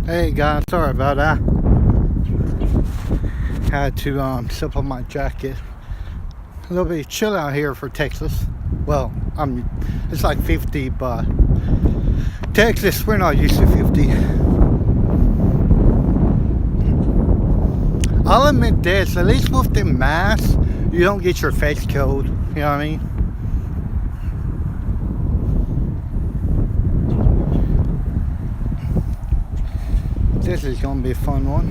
Hey guys, sorry about that. Had to slip on my jacket. A little bit chill out here for Texas. Well, it's like 50, but Texas, we're not used to 50. I'll admit this, at least with the mask, you don't get your face killed. You know what I mean? This is gonna be a fun one.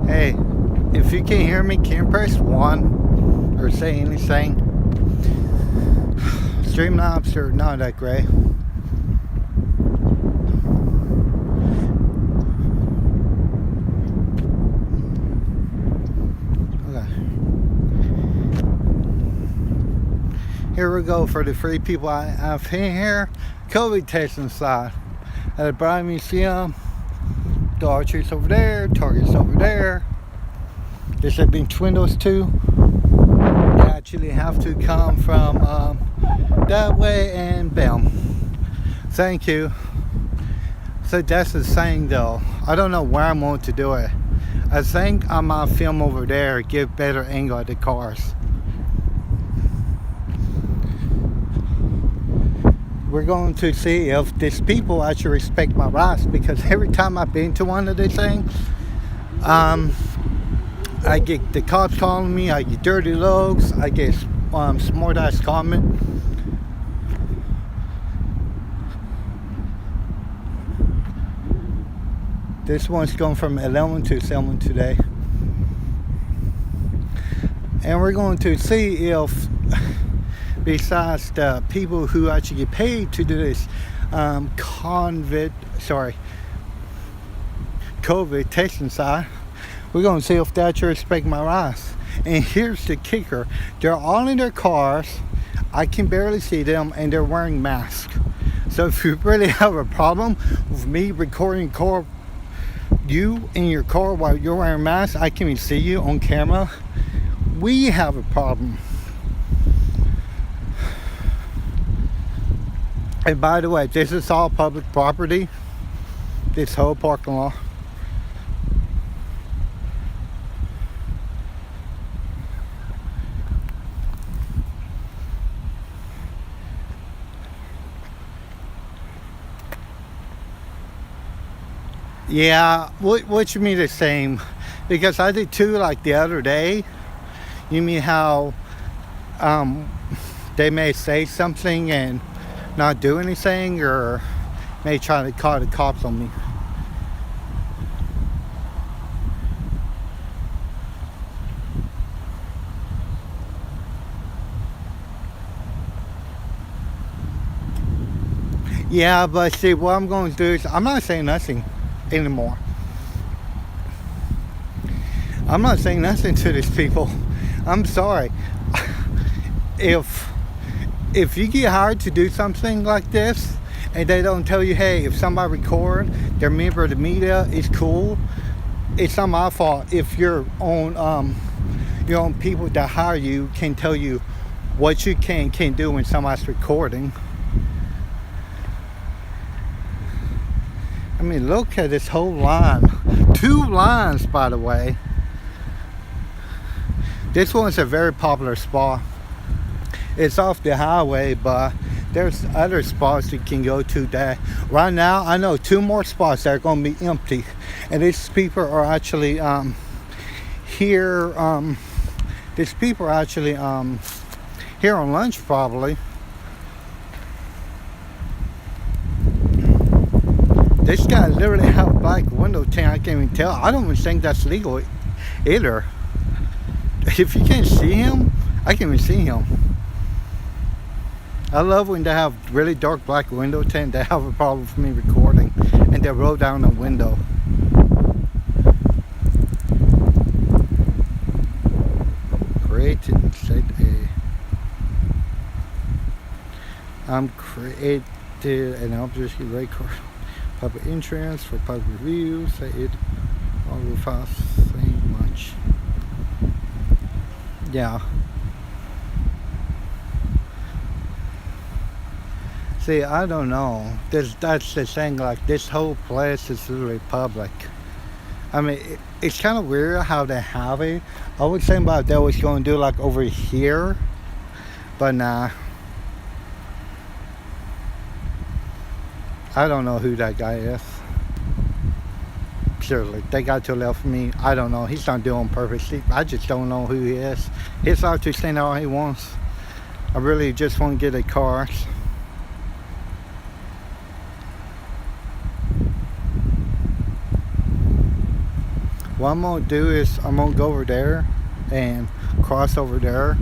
Hey, if you can hear me, can you press 1 or say anything? Stream knobs are not that great. Okay. Here we go for the three people I have in here. COVID testing side at the Bryan Museum. The archery's over there, Target's over there. This has been windows too. You actually have to come from that way and bam. Thank you. So that's the saying though. I don't know where I'm going to do it. I think I might film over there, give better angle at the cars. We're going to see if these people actually respect my rights, because every time I've been to one of these things, I get the cops calling me, I get dirty looks, I get smart ass comment. This one's going from 11 to 7 today. And we're going to see if, besides the people who actually get paid to do this COVID testing side, we're going to see if they actually respect my rights. And here's the kicker. They're all in their cars. I can barely see them, and they're wearing masks. So if you really have a problem with me recording you in your car while you're wearing masks, I can even see you on camera, we have a problem. And by the way, this is all public property, this whole parking lot. Yeah, what you mean the same? Because I did too, like the other day. You mean how they may say something and not do anything, or may try to call the cops on me? Yeah, but see, what I'm going to do is I'm not saying nothing anymore. I'm not saying nothing to these people. I'm sorry. If you get hired to do something like this and they don't tell you, hey, if somebody record, they're a member of the media, it's cool. It's not my fault if your own people that hire you can tell you what you can't do when somebody's recording. I mean, look at this whole line. 2 lines, by the way. This one's a very popular spot. It's off the highway, but there's other spots you can go to that. Right now, I know 2 more spots that are going to be empty. And these people are actually here. These people are actually here on lunch, probably. This guy literally have a black window tint. I can't even tell. I don't even think that's legal either. If you can't see him, I can't even see him. I love when they have really dark black window tint. They have a problem with me recording, and they roll down the window. Created set a Created an obviously record public insurance for public review. Say it all without saying much. Yeah. See, I don't know. That's the thing. Like, this whole place is literally public. I mean, it's kind of weird how they have it. I was thinking about they was going to do like over here, but nah. I don't know who that guy is. Seriously, they got to the left of me. I don't know. He's not doing purposely. I just don't know who he is. He's out to saying all he wants. I really just want to get a car. What I'm going to do is I'm going to go over there and cross over there.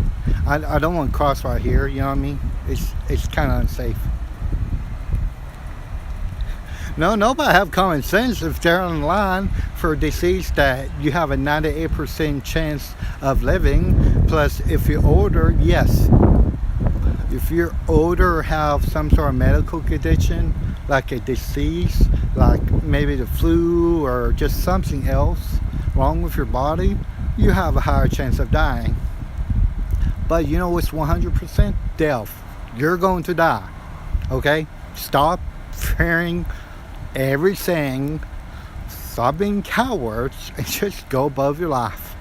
I don't want to cross right here, you know what I mean? It's kind of unsafe. No, nobody have common sense if they're on the line for a disease that you have a 98% chance of living. Plus, if you're older, yes. If you're older or have some sort of medical condition, like a disease, like maybe the flu or just something else wrong with your body, you have a higher chance of dying. But you know what's 100%? Death. You're going to die. Okay? Stop fearing everything. Stop being cowards and just go above your life.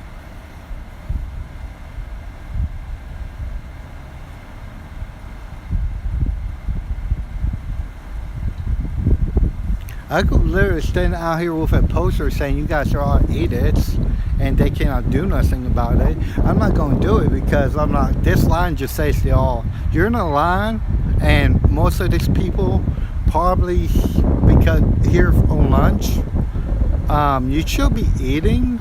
I could literally stand out here with a poster saying you guys are all idiots and they cannot do nothing about it. I'm not going to do it because I'm not. This line just says they all. You're in a line, and most of these people probably because here on lunch. You should be eating.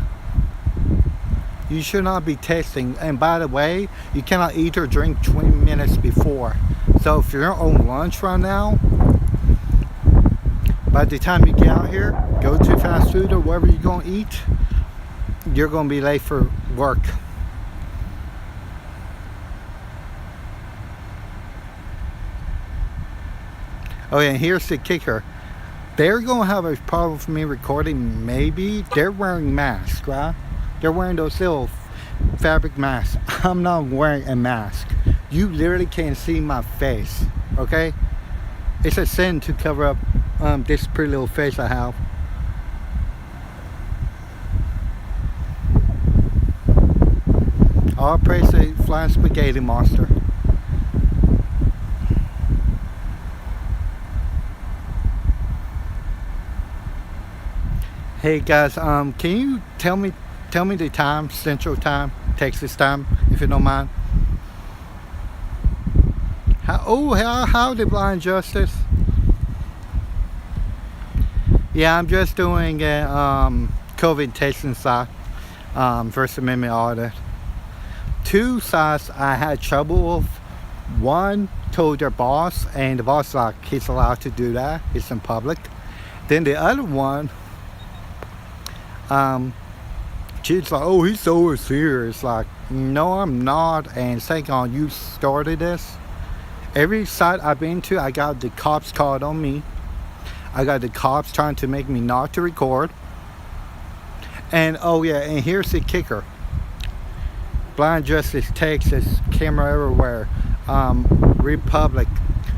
You should not be tasting. And by the way, you cannot eat or drink 20 minutes before. So if you're on lunch right now, by the time you get out here, go to fast food or wherever you're going to eat, you're going to be late for work. Oh yeah, and here's the kicker. They're going to have a problem with me recording, maybe. They're wearing masks, right? They're wearing those little fabric masks. I'm not wearing a mask. You literally can't see my face, okay? It's a sin to cover up this pretty little face I have. All praise the flying spaghetti monster. Hey guys, can you tell me the time, Central Time, Texas time, if you don't mind? How the blind justice? Yeah, I'm just doing a COVID testing site, First Amendment audit. 2 sites I had trouble with. One told their boss, and the boss like he's allowed to do that. It's in public. Then the other one, she's like, oh, he's so serious. Like, no, I'm not. And second on, you started this. Every site I've been to, I got the cops called on me. I got the cops trying to make me not to record. And oh yeah, and here's the kicker. Blind Justice, Texas, camera everywhere. Republic.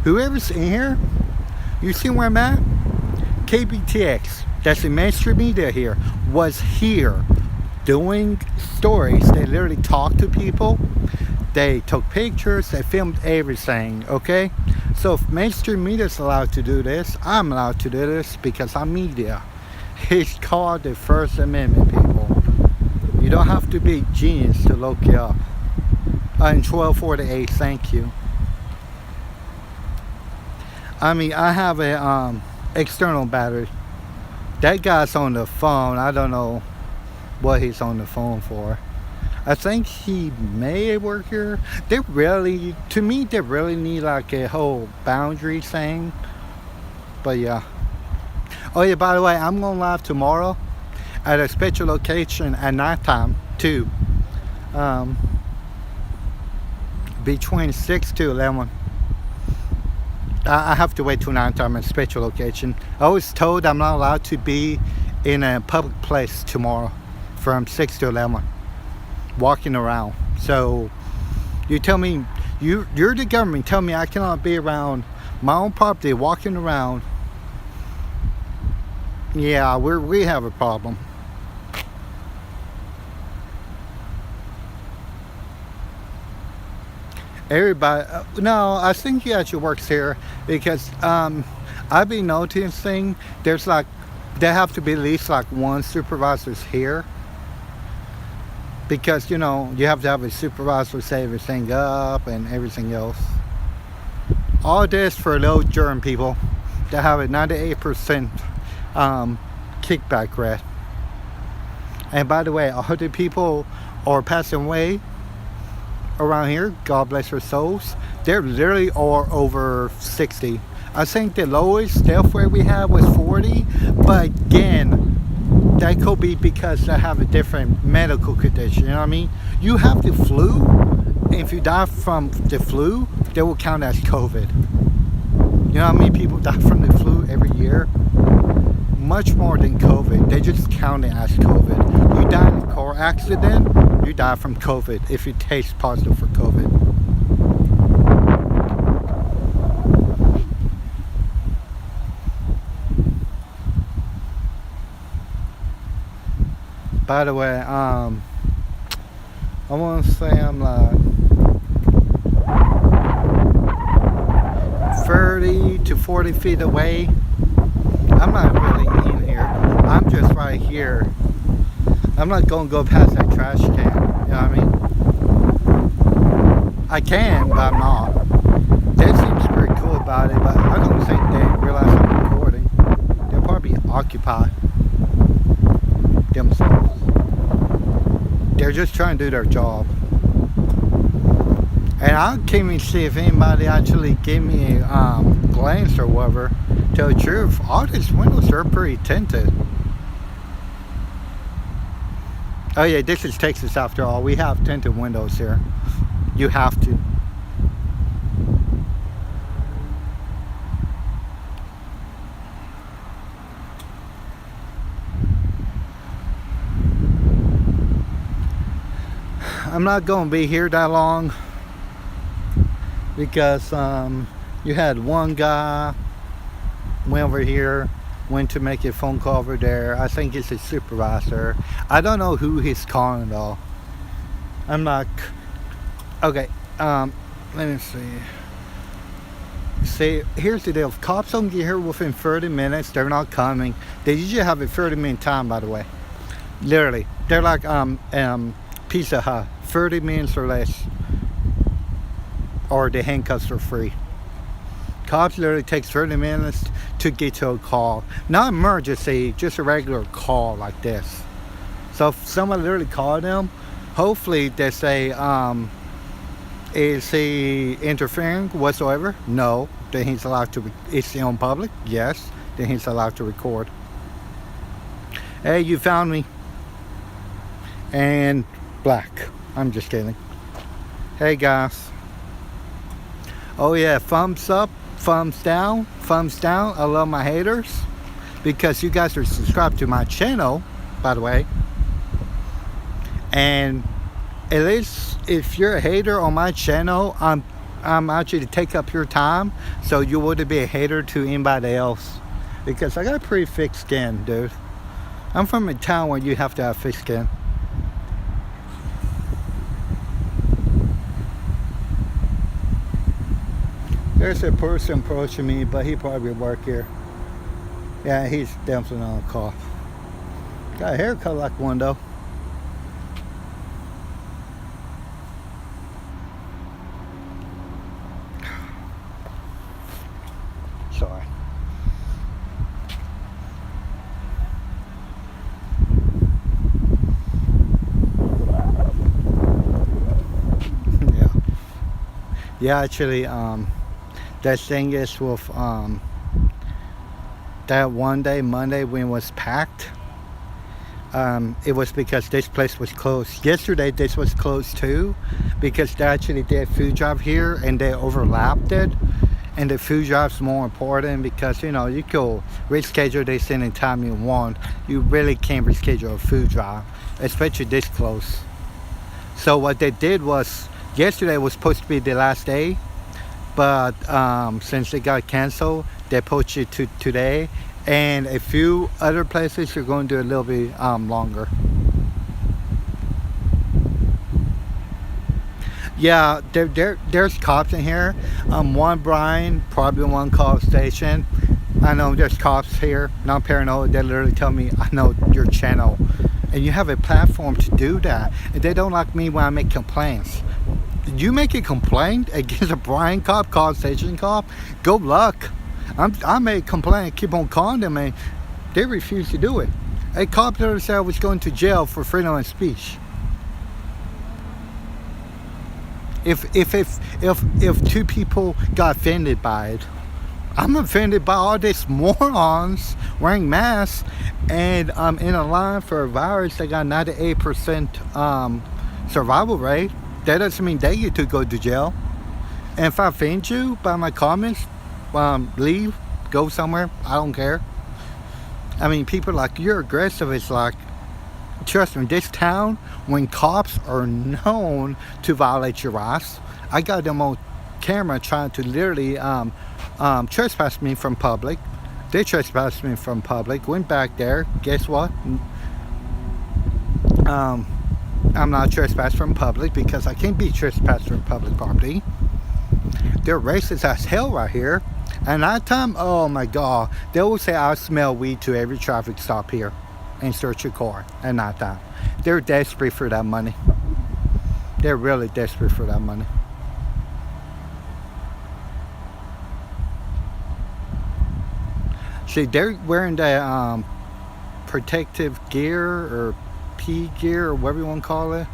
Whoever's in here, you see where I'm at? KBTX, that's the mainstream media here, was here doing stories. They literally talked to people. They took pictures, they filmed everything, okay? So if mainstream media is allowed to do this, I'm allowed to do this because I'm media. It's called the First Amendment, people. You don't have to be a genius to look it up. In 1248, thank you. I mean, I have a external battery. That guy's on the phone. I don't know what he's on the phone for. I think he may work here. They really need like a whole boundary thing. But yeah. Oh yeah, by the way, I'm going live tomorrow at a special location at nighttime too. Between 6 to 11. I have to wait till 9 time in a special location. I was told I'm not allowed to be in a public place tomorrow from 6 to 11, walking around. So you tell me, you're the government, tell me I cannot be around my own property walking around. Yeah, we have a problem. Everybody, no, I think he actually works here because I've been noticing there's like, there have to be at least like one supervisors here because you have to have a supervisor set everything up and everything else. All this for low germ people that have a 98% kickback rate. And by the way, all the people are passing away around here, God bless their souls, they're literally all over 60. I think the lowest death rate we had was 40, but again, that could be because I have a different medical condition, you know what I mean? You have the flu, and if you die from the flu, they will count as COVID. You know how many people die from the flu every year? Much more than COVID. They just count it as COVID. You die in a car accident, you die from COVID if you taste positive for COVID. By the way, I want to say I'm like 30 to 40 feet away. I'm not really in here. I'm just right here. I'm not going to go past that trash can. You know what I mean? I can, but I'm not. That seems pretty cool about it, but I don't think they realize I'm recording. They'll probably occupy themselves. They're just trying to do their job. And I can't even see if anybody actually gave me a glance or whatever. Tell the truth, all these windows are pretty tinted. Oh yeah, this is Texas after all. We have tinted windows here. You have to. I'm not going to be here that long because you had one guy went over here, went to make a phone call over there. I think it's a supervisor. I don't know who he's calling though. I'm not. Okay, let me see. See, here's the deal. If cops don't get here within 30 minutes, they're not coming. They usually have a 30-minute time, by the way. Literally, they're like Pizza Hut, 30 minutes or less, or the handcuffs are free. Cops literally takes 30 minutes to get to a call. Not emergency, just a regular call like this. So if someone literally called them, hopefully they say, is he interfering whatsoever? No. Then he's allowed to, is he on public? Yes. Then he's allowed to record. Hey, you found me. And black. I'm just kidding. Hey guys. Oh yeah, thumbs up. Thumbs down, I love my haters because you guys are subscribed to my channel, by the way. And at least if you're a hater on my channel, I'm actually to take up your time so you wouldn't be a hater to anybody else, because I got pretty thick skin, dude. I'm from a town where you have to have thick skin. There's a person approaching me, but he probably work here. Yeah, he's definitely on a call. Got a haircut like one though. Sorry. Yeah. Yeah, actually, that thing is with that one day, Monday, when it was packed, it was because this place was closed. Yesterday this was closed too, because they actually did a food drive here and they overlapped it, And the food drive's more important because you could reschedule this anytime you want. You really can't reschedule a food drive, especially this close. So what they did was yesterday was supposed to be the last day, but since it got canceled, they pushed it to today. And a few other places are going to do a little bit longer. Yeah, there's cops in here. One Brian, probably one call station. I know there's cops here. Not paranoid. They literally tell me, I know your channel, and you have a platform to do that. And they don't like me when I make complaints. You make a complaint against a Brian cop, call station cop. Good luck. I made a complaint. Keep on calling them, and they refuse to do it. A cop literally said I was going to jail for freedom of speech. If two people got offended by it, I'm offended by all these morons wearing masks and in a line for a virus that got 98% survival rate. That doesn't mean they get to go to jail. And if I offend you by my comments, leave, go somewhere. I don't care. I mean, people are like, you're aggressive. It's like, trust me, this town, when cops are known to violate your rights, I got them on camera trying to literally trespass me from public. They trespassed me from public, went back there. Guess what? I'm not trespassed from public because I can't be trespassed from public property. They're racist as hell right here. And that time, oh my God, they will say I smell weed to every traffic stop here and search your car at night time. They're desperate for that money. They're really desperate for that money. See, they're wearing the protective gear or P gear or whatever you want to call it.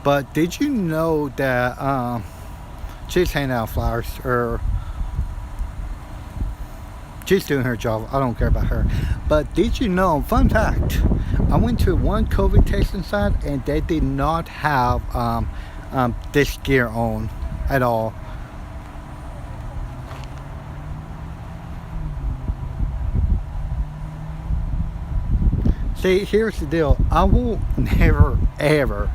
But did you know that she's handing out flowers, or she's doing her job. I don't care about her. But did you know, fun fact, I went to one COVID testing site and they did not have this gear on at all. See, here's the deal. I will never, ever.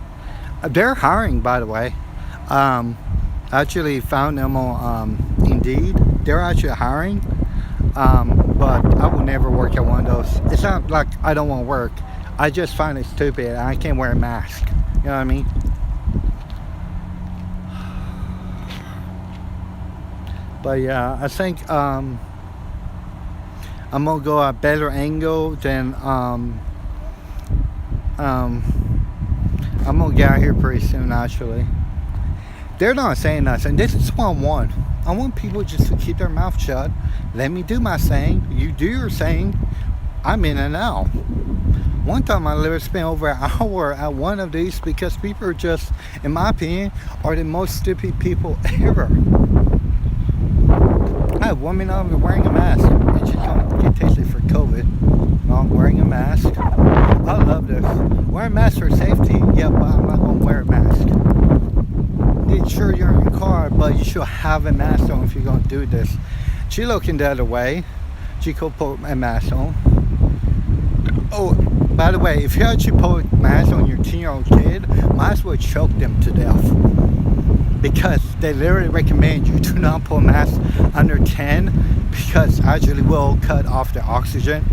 They're hiring, by the way. Actually found them on Indeed. They're actually hiring. But I will never work at one of those. It's not like I don't want to work. I just find it stupid and I can't wear a mask. You know what I mean? But yeah, I think I'm gonna go a better angle than I'm gonna get out here pretty soon. Actually, they're not saying nothing. This is what I want. I want people just to keep their mouth shut. Let me do my saying. You do your saying. I'm in and out. One time I literally spent over an hour at one of these because people are just, in my opinion, are the most stupid people ever. I have a woman not even wearing a mask and she's going to get tested for COVID. Not wearing a mask. I love this. Wear a mask for safety. Yeah, but I'm not going to wear a mask. Sure, you're in your car, but you should have a mask on if you're going to do this. She looking the other way. She could put a mask on. Oh, by the way, if you actually put a mask on your 10-year-old kid, might as well choke them to death. Because they literally recommend you do not put a mask under 10 because actually will cut off the oxygen.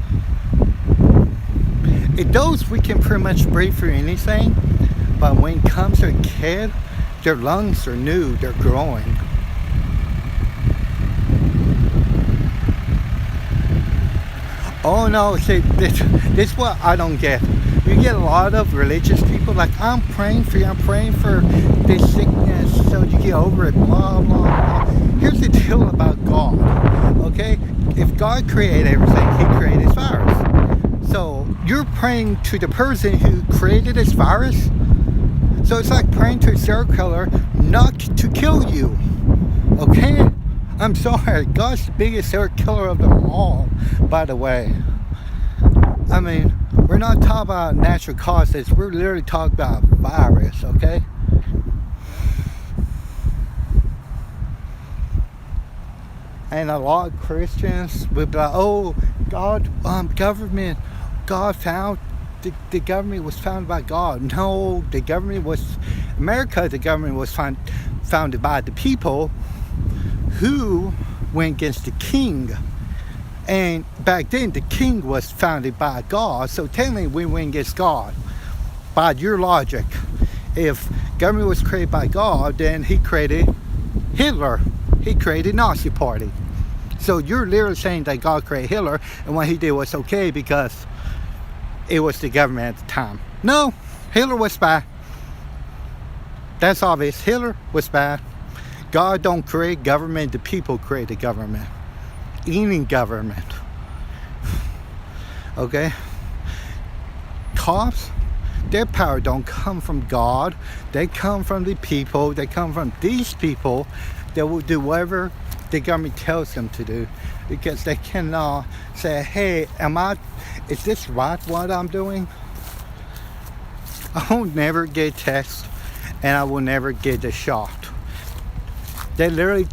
In those, we can pretty much breathe through anything, but when it comes to a kid, their lungs are new, they're growing. Oh no, see, this is what I don't get. You get a lot of religious people like, I'm praying for you, I'm praying for this sickness so you get over it, blah, blah, blah. Here's the deal about God, okay? If God created everything, He created this virus. So you're praying to the person who created this virus? So it's like praying to a serial killer not to kill you, okay? I'm sorry, God's the biggest serial killer of them all, by the way. I mean, we're not talking about natural causes, we're literally talking about virus, okay? And a lot of Christians would be like, oh, government, God found, the government was founded by God. No, the government was founded by the people who went against the king. And back then, the king was founded by God, so technically we went against God. By your logic, if government was created by God, then he created Hitler. He created Nazi Party. So you're literally saying that God created Hitler, and what he did was okay because it was the government at the time. No, Hitler was bad. That's obvious. Hitler was bad. God don't create government, the people create the government. Any government. Okay? Cops, their power don't come from God. They come from the people. They come from these people that will do whatever the government tells them to do, because they cannot say, hey, is this right what I'm doing? I will never get text, and I will never get the shot. They literally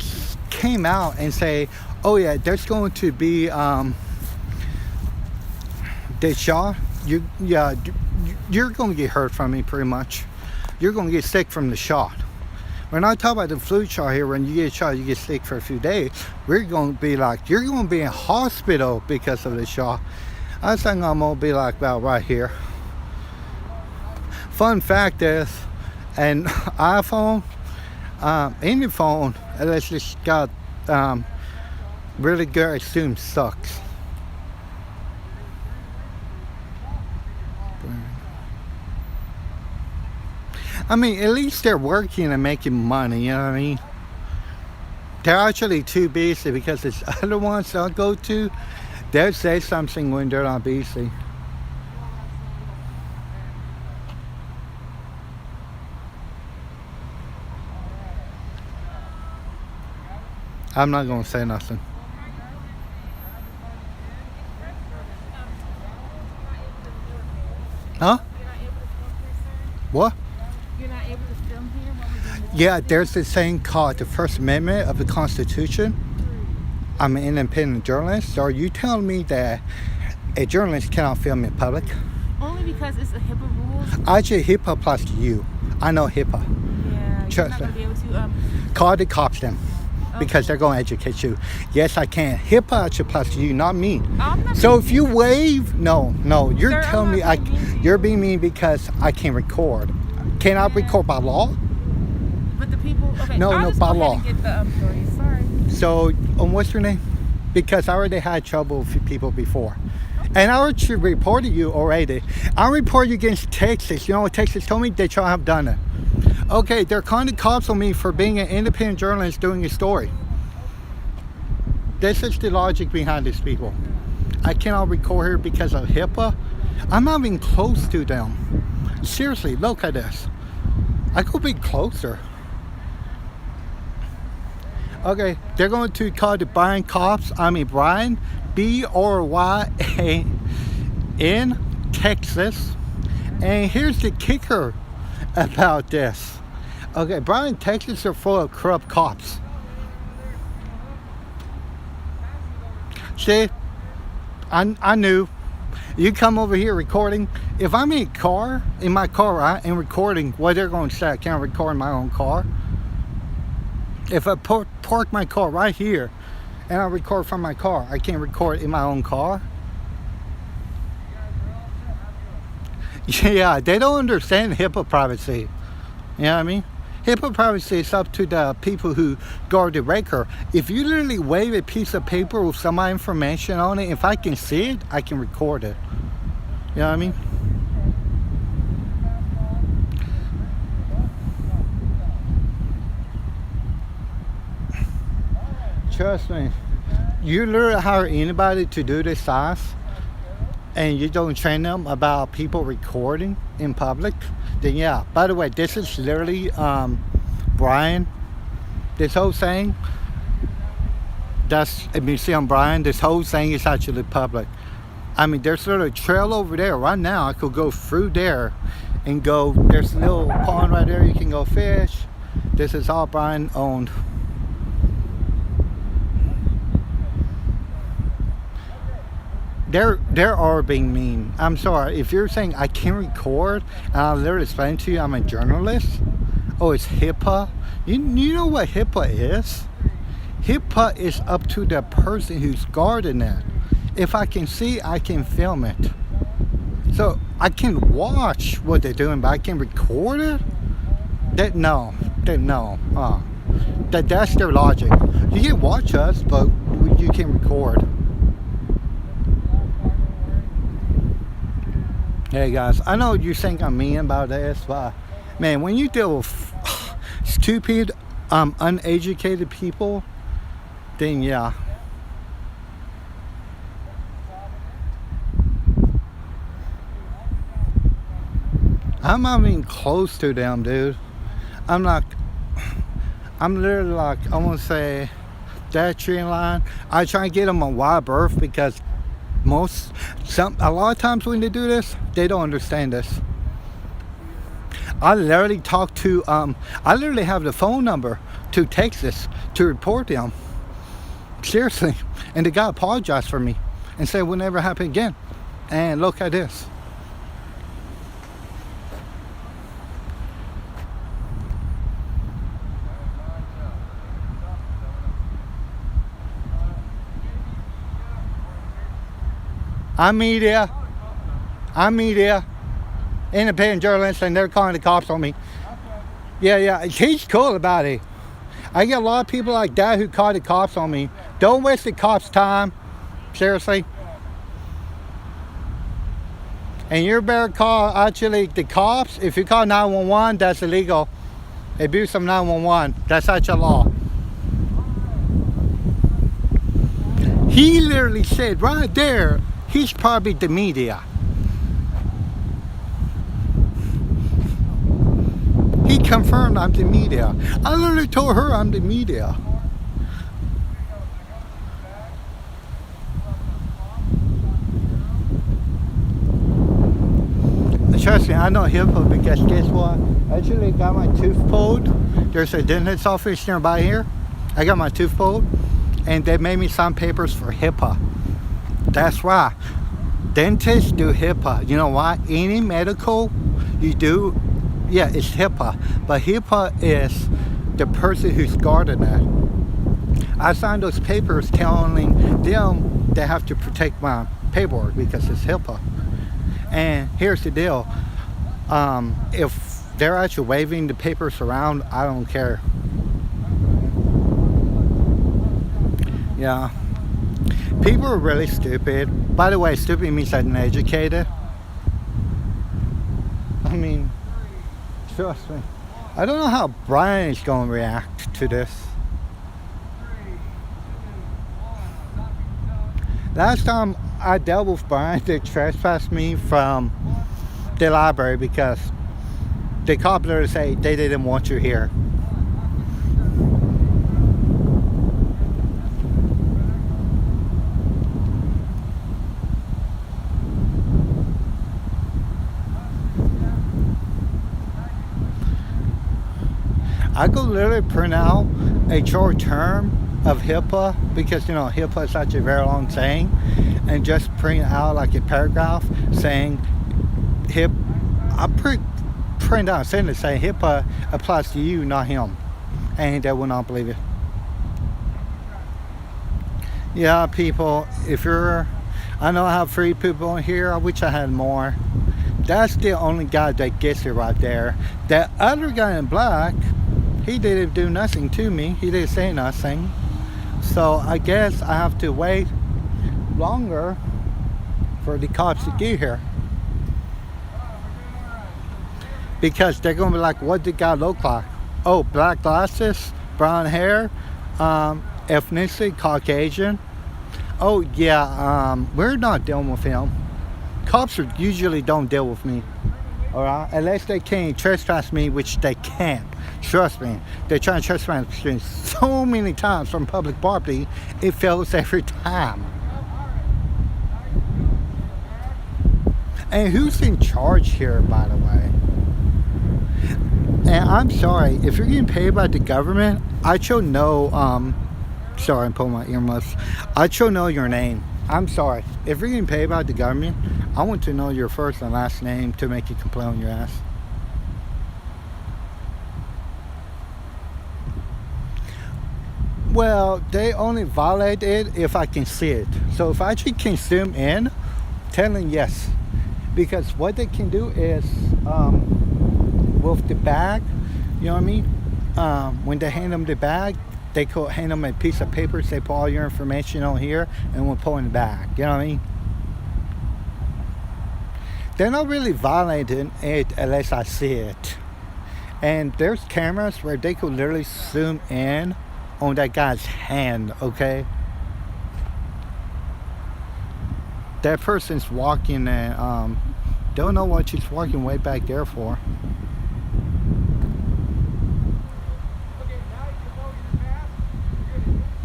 came out and say, oh yeah, there's going to be the shot. You're going to get hurt from it pretty much. You're going to get sick from the shot. We're not talking about the flu shot here. When you get a shot, you get sick for a few days. We're going to be like, you're going to be in hospital because of the shot. I think I'm going to be like about right here. Fun fact is, an iPhone, any phone, unless it's got really good, I assume sucks. I mean, at least they're working and making money, you know what I mean? They're actually too busy, because there's other ones I'll go to, they'll say something when they're not busy. I'm not going to say nothing. Huh? What? You're not able to film here? Yeah, there's this thing called the First Amendment of the Constitution. I'm an independent journalist. So are you telling me that a journalist cannot film in public? Only because it's a HIPAA rules. Actually, HIPAA applies to you. I know HIPAA. Yeah, you're not going to be able to... Call the cops then. Because they're going to educate you. Yes, I can. HIPAA actually applies to you, not me. So if you wave, no, you're telling me you're being mean because I can't record. Can I record by law? But the people, okay, no, by law. Get the story. Sorry. So, what's your name? Because I already had trouble with people before. And I already reported you already. I reported you against Texas. You know what Texas told me? That y'all have done it. Okay, they're calling the cops on me for being an independent journalist doing a story. This is the logic behind these people. I cannot record here because of HIPAA. I'm not even close to them. Seriously, look at this. I could be closer. Okay, they're going to call the Brian cops. Brian, B-R-Y-A-N, Texas. And here's the kicker about this. Okay, Brian, Texas are full of corrupt cops. See, I knew. You come over here recording. If I'm in my car, right, and recording, what they're going to say, I can't record in my own car. If I park my car right here and I record from my car, I can't record in my own car. Yeah, they don't understand HIPAA privacy. You know what I mean? HIPAA privacy is up to the people who guard the record. If you literally wave a piece of paper with some information on it, if I can see it, I can record it. You know what I mean? Trust me, you literally hire anybody to do this size, and you don't train them about people recording in public, then yeah. By the way, this is literally Brian. This whole thing, that's a museum, Brian. This whole thing is actually public. There's sort of a trail over there right now. I could go through there and go. There's a little pond right there. You can go fish. This is all Brian owned. They're all being mean. I'm sorry. If you're saying I can record and I'll literally explain to you I'm a journalist. Oh, it's HIPAA. You know what HIPAA is? HIPAA is up to the person who's guarding it. If I can see, I can film it. So I can watch what they're doing, but I can record it? No. That's their logic. You can watch us, but you can record. Hey guys, I know you think I'm mean about this, but man, when you deal with stupid, uneducated people, then yeah. I'm not even close to them, dude. I'm literally like, I want to say, that tree line. I try and get them on wide berth because a lot of times when they do this, they don't understand this. I literally I literally have the phone number to Texas to report them. Seriously. And the guy apologized for me and said it will never happen again. And look at this. I'm media. Independent journalist, and they're calling the cops on me. Yeah. He's cool about it. I get a lot of people like that who call the cops on me. Don't waste the cops' time. Seriously. And you better call actually the cops. If you call 911, that's illegal. Abuse of 911. That's actual law. He literally said right there, he's probably the media. He confirmed I'm the media. I literally told her I'm the media. Trust me, I know HIPAA because guess what? I actually got my tooth pulled. There's a dentist office nearby here. I got my tooth pulled and they made me sign papers for HIPAA. That's why. Dentists do HIPAA. You know why? Any medical you do, yeah, it's HIPAA. But HIPAA is the person who's guarding it. I signed those papers telling them they have to protect my paperwork because it's HIPAA. And here's the deal. If they're actually waving the papers around, I don't care. Yeah. People are really stupid. By the way, stupid means uneducated. I mean, trust me. I don't know how Brian is going to react to this. Last time I dealt with Brian, they trespassed me from the library because the cop literally said they didn't want you here. I could literally print out a short term of HIPAA because you know HIPAA is such a very long saying, and just print out like a paragraph saying I print out a sentence saying HIPAA applies to you, not him, and they will not believe it. Yeah, people, I know I have 3 people in here. I wish I had more. That's the only guy that gets it right there. That other guy in black, he didn't do nothing to me. He didn't say nothing. So I guess I have to wait longer for the cops to get here. Because they're going to be like, what did the guy look like? Oh, black glasses, brown hair, ethnicity, Caucasian. Oh, yeah, we're not dealing with him. Cops usually don't deal with me. Alright? Unless they can trespass me, which they can't. Trust me. They try to trespass me so many times from public property, it fails every time. And who's in charge here, by the way? And I'm sorry, if you're getting paid by the government, I should know, sorry, I'm pulling my earmuffs. I should know your name. I'm sorry. If you're getting paid by the government, I want to know your first and last name to make you complain on your ass. Well, they only violate it if I can see it. So if I actually can zoom in, telling yes. Because what they can do is, with the bag, you know what I mean? When they hand them the bag, they could hand them a piece of paper, say put all your information on here, and we'll pull in the bag. You know what I mean? They're not really violating it unless I see it. And there's cameras where they could literally zoom in on that guy's hand, okay? That person's walking and don't know what she's walking way back there for.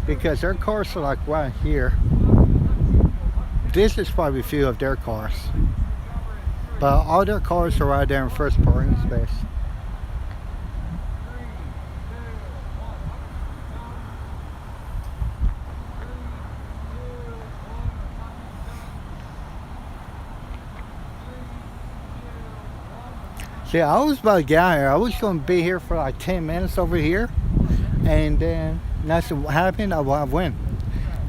Because their cars are like right here. This is probably a few of their cars. But all their cars are right there in first parking space. See, I was about to get out of here. I was going to be here for like 10 minutes over here. And then that's what happened. I went.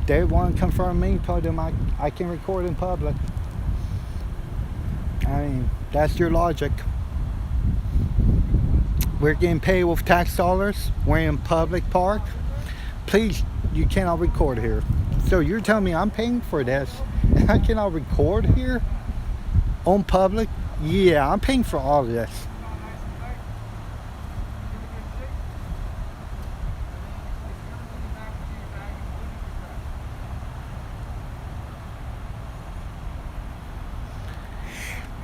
They want to confirm me, told them I can record in public. I mean, that's your logic. We're getting paid with tax dollars. We're in public park. Please, you cannot record here. So you're telling me I'm paying for this and I cannot record here on public? Yeah, I'm paying for all of this.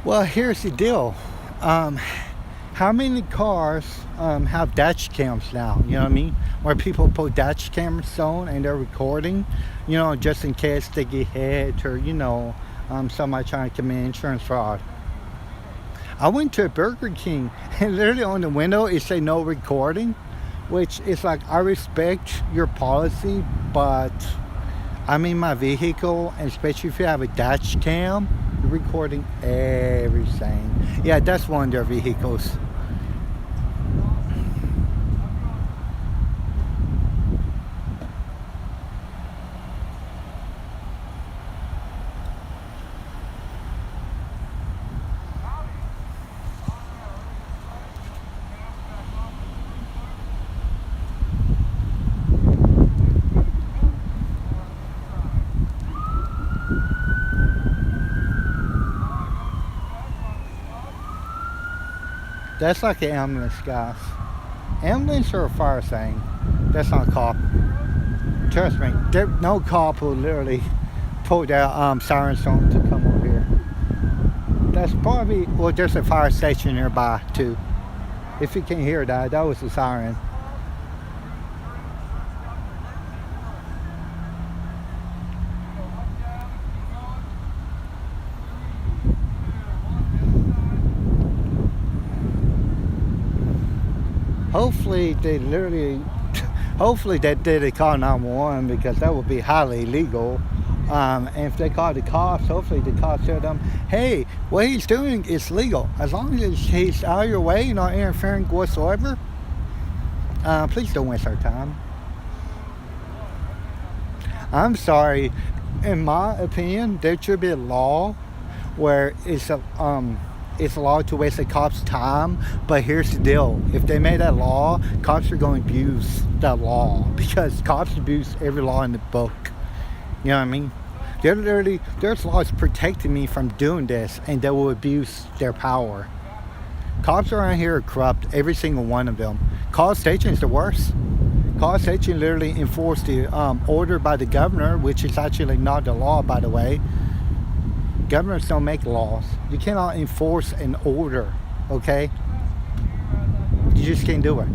Well, here's the deal. How many cars have dash cams now? You know what I mean? Where people put dash cameras on and they're recording, you know, just in case they get hit or, you know, somebody trying to commit insurance fraud. I went to a Burger King and literally on the window it said no recording, which is like, I respect your policy, but I'm in my vehicle, and especially if you have a dash cam, you're recording everything. Yeah, that's one of their vehicles. That's like an ambulance, guys. Ambulance or a fire thing. That's not a cop. Trust me, no cop will literally pull their sirens on to come over here. That's probably, well, there's a fire station nearby too. If you can hear that, that was a siren. Hopefully they did call 911, because that would be highly illegal. And if they call the cops, hopefully the cops tell them, hey, what he's doing is legal. As long as he's out of your way, not interfering whatsoever, please don't waste our time. I'm sorry. In my opinion, there should be a law where it's allowed to waste a cop's time, but here's the deal. If they made that law, cops are going to abuse that law, because cops abuse every law in the book. You know what I mean? There's laws protecting me from doing this, and they will abuse their power. Cops around here are corrupt, every single one of them. College Station is the worst. College Station literally enforced the order by the governor, which is actually not the law, by the way. Governors don't make laws. You cannot enforce an order, okay? You just can't do it.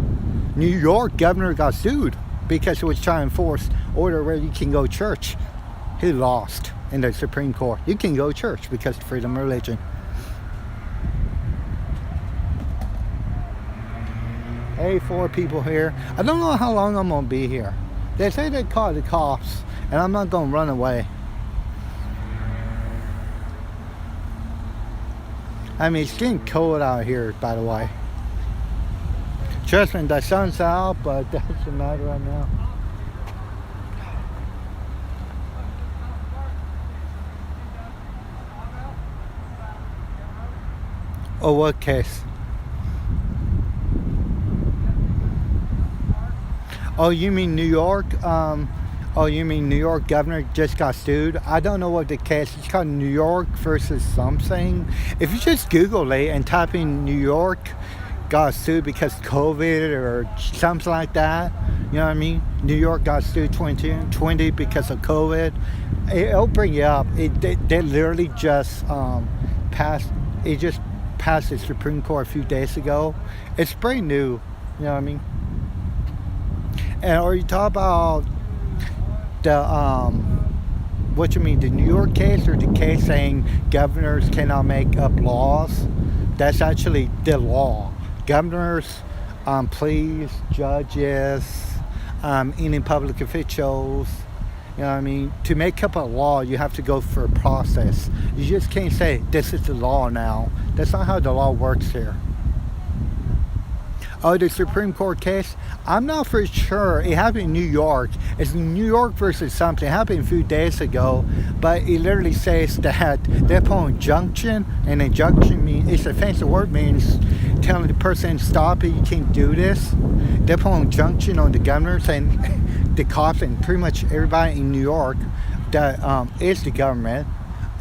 New York governor got sued because he was trying to enforce order where you can go to church. He lost in the Supreme Court. You can go to church because of freedom of religion. Hey, 4 people here. I don't know how long I'm going to be here. They say they call the cops, and I'm not going to run away. I mean, it's getting cold out here, by the way. Trust me, the sun's out, but that doesn't matter right now. Oh, what case? Oh, you mean New York? Oh, you mean New York governor just got sued? I don't know what the case is. It's called New York versus something. If you just Google it and type in New York got sued because COVID or something like that, you know what I mean? New York got sued 2020 because of COVID. It'll bring you up. They literally just passed. It just passed the Supreme Court a few days ago. It's pretty new. You know what I mean? And are you talking about the what you mean, the New York case, or the case saying governors cannot make up laws? That's actually the law. Governors, police, judges, any public officials, you know what I mean? To make up a law, you have to go for a process. You just can't say, this is the law now. That's not how the law works here. Oh, the Supreme Court case? I'm not for sure. It happened in New York. It's New York versus something. It happened a few days ago, but it literally says that they put an injunction, and injunction means, it's a fancy word, means telling the person, stop it, you can't do this. They put an injunction on the governors and the cops and pretty much everybody in New York that is the government,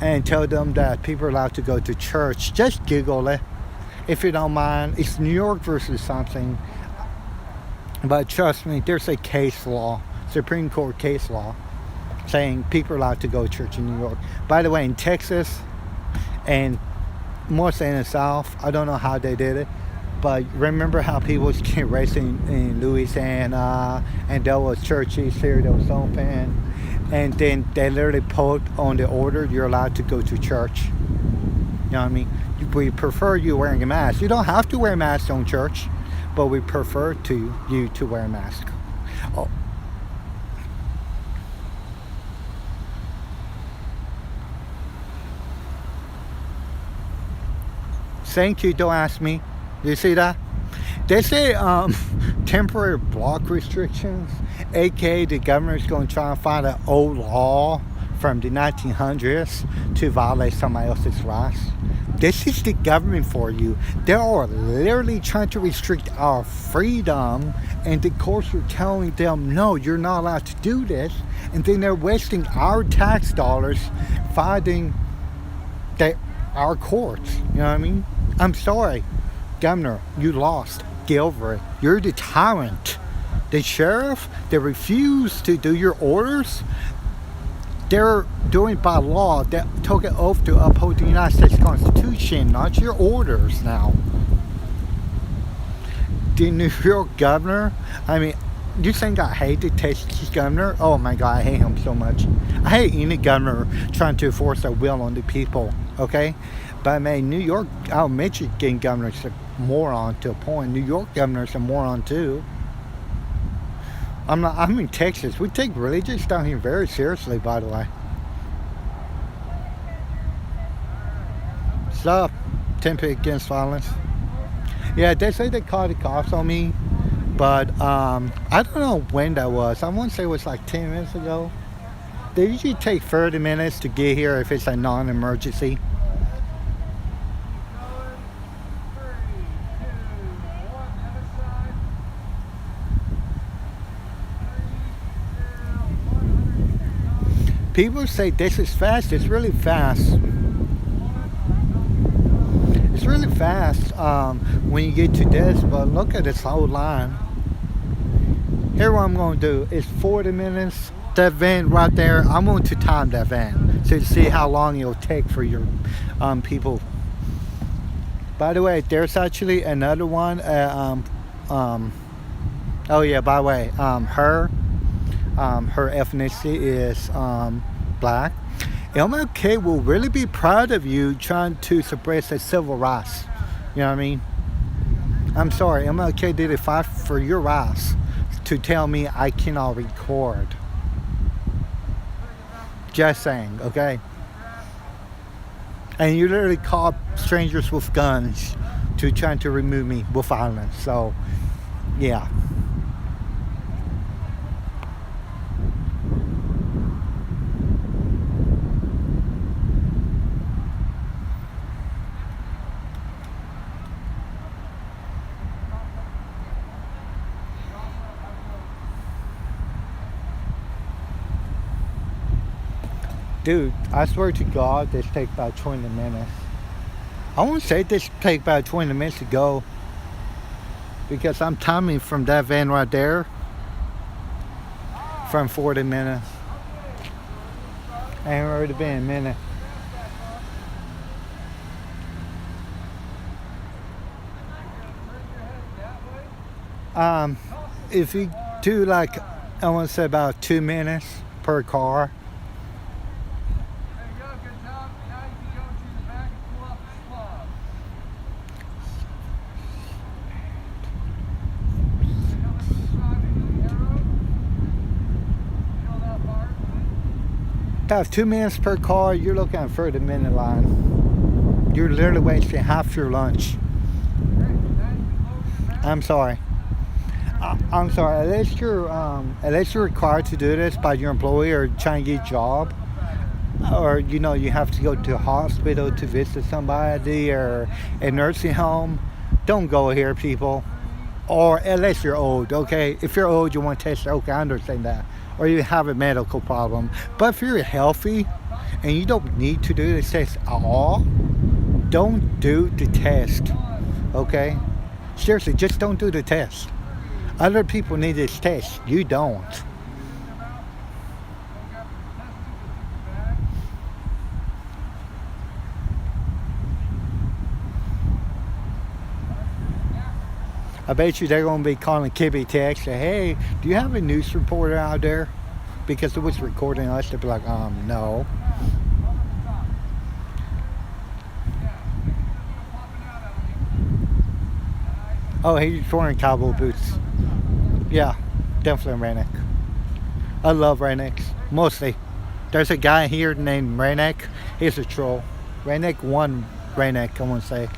and tell them that people are allowed to go to church. Just Google it. If you don't mind, it's New York versus something. But trust me, there's a case law, Supreme Court case law, saying people are allowed to go to church in New York. By the way, in Texas, and mostly in the South, I don't know how they did it, but remember how people was getting arrested in Louisiana, and there was churches here that was open, and then they literally put on the order, you're allowed to go to church. You know what I mean? We prefer you wearing a mask. You don't have to wear a mask on church, but we prefer you to wear a mask. Oh. Thank you, don't ask me. You see that? They say temporary block restrictions, aka the government's going to try and find an old law from the 1900s to violate somebody else's rights. This is the government for you. They are literally trying to restrict our freedom, and the courts are telling them, no, you're not allowed to do this. And then they're wasting our tax dollars fighting our courts. You know what I mean? I'm sorry, Governor, you lost. Get over it. You're the tyrant. The sheriff, they refuse to do your orders. They're doing by law. They took an oath to uphold the United States Constitution, not your orders now. The New York governor, I mean, you think I hate the Texas governor? Oh my God, I hate him so much. I hate any governor trying to enforce their will on the people, okay? But I mean, New York, Michigan governor's a moron to a point. New York governor's a moron too. I'm in Texas. We take religious down here very seriously, by the way. Stop. Temper against violence. Yeah, they say they called the cops on me, but I don't know when that was. I want to say it was like 10 minutes ago. They usually take 30 minutes to get here if it's a non-emergency. People say this is fast. It's really fast. It's really fast when you get to this, but look at this whole line. Here what I'm going to do is 40 minutes. That van right there, I'm going to time that van so to see how long it'll take for your people. By the way, there's actually another one. Oh yeah, by the way, her ethnicity is black. MLK will really be proud of you trying to suppress the civil rights. You know what I mean? I'm sorry, MLK did a fight for your rights to tell me I cannot record. Just saying, okay? And you literally call strangers with guns to trying to remove me with violence. So, yeah. Dude, I swear to God, this take about 20 minutes. I won't say this take about 20 minutes to go because I'm timing from that van right there from 40 minutes. Ain't already been a minute. If you do like, I want to say about 2 minutes per car. About 2 minutes per car, you're looking at a 30-minute line. You're literally wasting half your lunch. I'm sorry. I'm sorry. Unless you're required to do this by your employer or trying to get a job, or you have to go to a hospital to visit somebody or a nursing home, don't go here, people. Or unless you're old, okay? If you're old, you want to test, okay, I understand that. Or you have a medical problem. But if you're healthy and you don't need to do this test at all, don't do the test, okay? Seriously, just don't do the test. Other people need this test. You don't. I bet you they're going to be calling Kibby Tech, say, hey, do you have a news reporter out there? Because it was recording us. They'd be like, no. Oh, he's wearing cowboy boots. Yeah, definitely Rainick. I love Rainick, mostly. There's a guy here named Rainick. He's a troll. Rainick won Rainick, I want to say.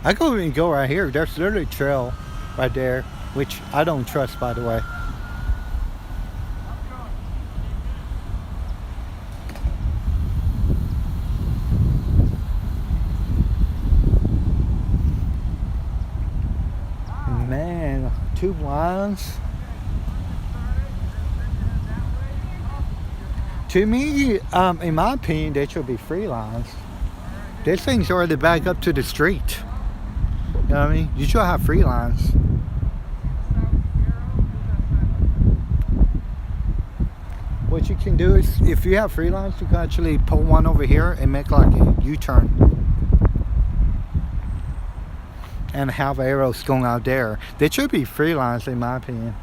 I could even go right here. There's literally a trail right there, which I don't trust, by the way. Man, 2 lines. To me, in my opinion, there should be 3 lines. This thing's already back up to the street. You know what I mean? You should have 3 lines. What you can do is, if you have 3 lines, you can actually put one over here and make like a U-turn. And have arrows going out there. There should be 3 lines in my opinion.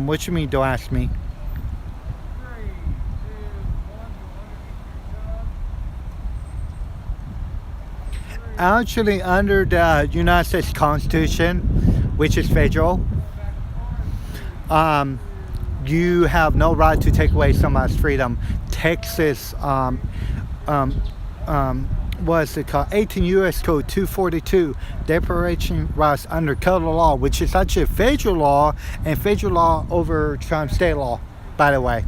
What you mean, don't ask me? Actually, under the United States Constitution, which is federal, you have no right to take away somebody's freedom. Texas, what's it called? 18 U.S. Code 242, deprivation rights under color law, which is actually federal law, and federal law over state law, by the way.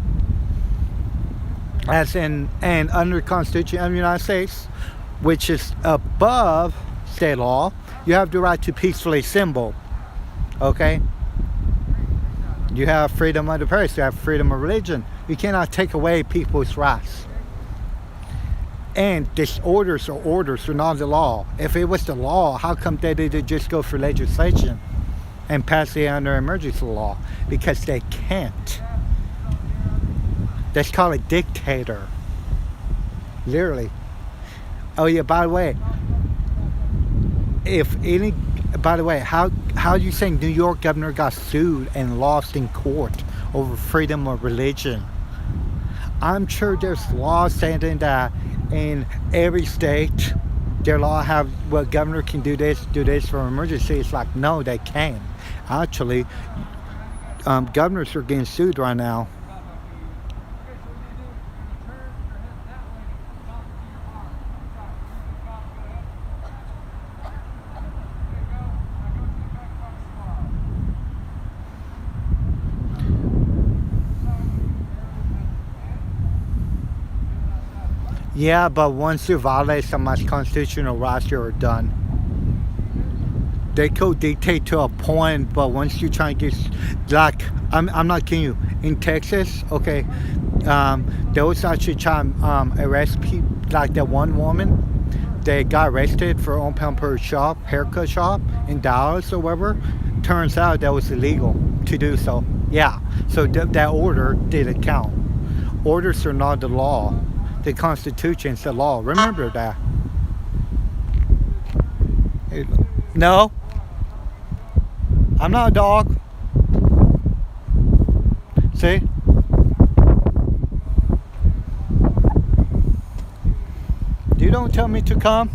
And under Constitution of the United States, which is above state law, you have the right to peacefully assemble. Okay? You have freedom of the press, you have freedom of religion. You cannot take away people's rights. And disorders or orders are not the law. If it was the law, how come they didn't just go for legislation and pass it under emergency law? Because they can't. That's called a dictator. Literally. Oh yeah, by the way, if any, by the way, how do you think New York governor got sued and lost in court over freedom of religion? I'm sure there's laws saying that in every state, their law have, well, governor can do this for emergency. It's like, no, they can't. Actually, governors are getting sued right now. Yeah, but once you violate somebody's constitutional rights, you're done. They could dictate to a point, but once you try and get, like, I'm not kidding you. In Texas, okay, they was actually trying to arrest people, like that one woman. They got arrested for open per shop, haircut shop in Dallas or whatever. Turns out that was illegal to do so. Yeah, so that order didn't count. Orders are not the law. The Constitution is the law. Remember that. No, I'm not a dog. See? You don't tell me to come.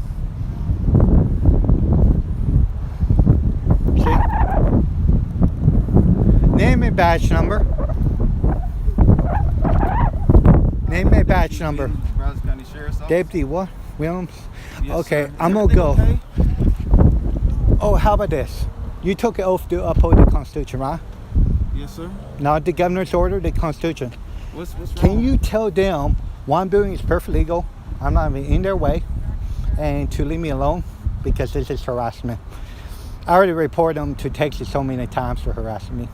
See? Name and badge number. Name and badge number. Brazos County Sheriff's Office. Deputy what? Williams? Yes, Okay, sir. Is I'm gonna go. everything okay? Oh, how about this? You took an oath to uphold the Constitution, right? Yes, sir. Not the governor's order, the Constitution. What's wrong? Can you tell them what I'm doing is perfectly legal? I'm not even in their way, and to leave me alone because this is harassment. I already reported them to Texas so many times for harassing me.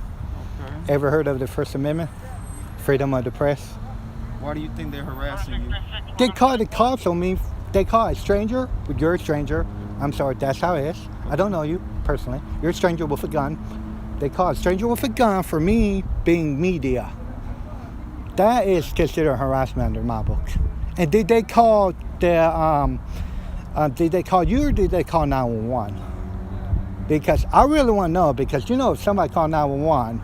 Okay. Ever heard of the First Amendment? Freedom of the press? Why do you think they're harassing you? They call the cops on me. They call a stranger. You're a stranger. I'm sorry, that's how it is. I don't know you personally. You're a stranger with a gun. They call a stranger with a gun for me being media. That is considered harassment under my book. And did they call did they call you or did they call 911? Because I really want to know, because if somebody called 911,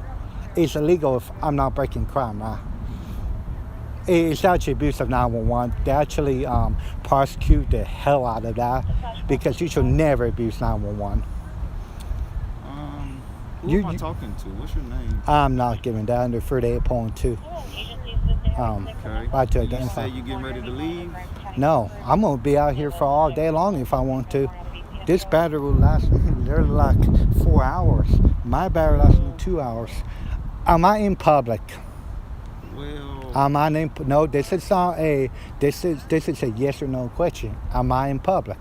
it's illegal if I'm not breaking crime, right? It's actually abuse of 911. They actually prosecute the hell out of that because you should never abuse 911. Who am I talking to? What's your name? I'm not giving that under 38.2. Okay. Right to You identify. say you getting ready to leave? No, I'm gonna be out here for all day long if I want to. This battery will last me literally like 4 hours. My battery lasts me 2 hours. Am I in public? Well, Am I in? No, this is not a. This is a yes or no question. Am I in public?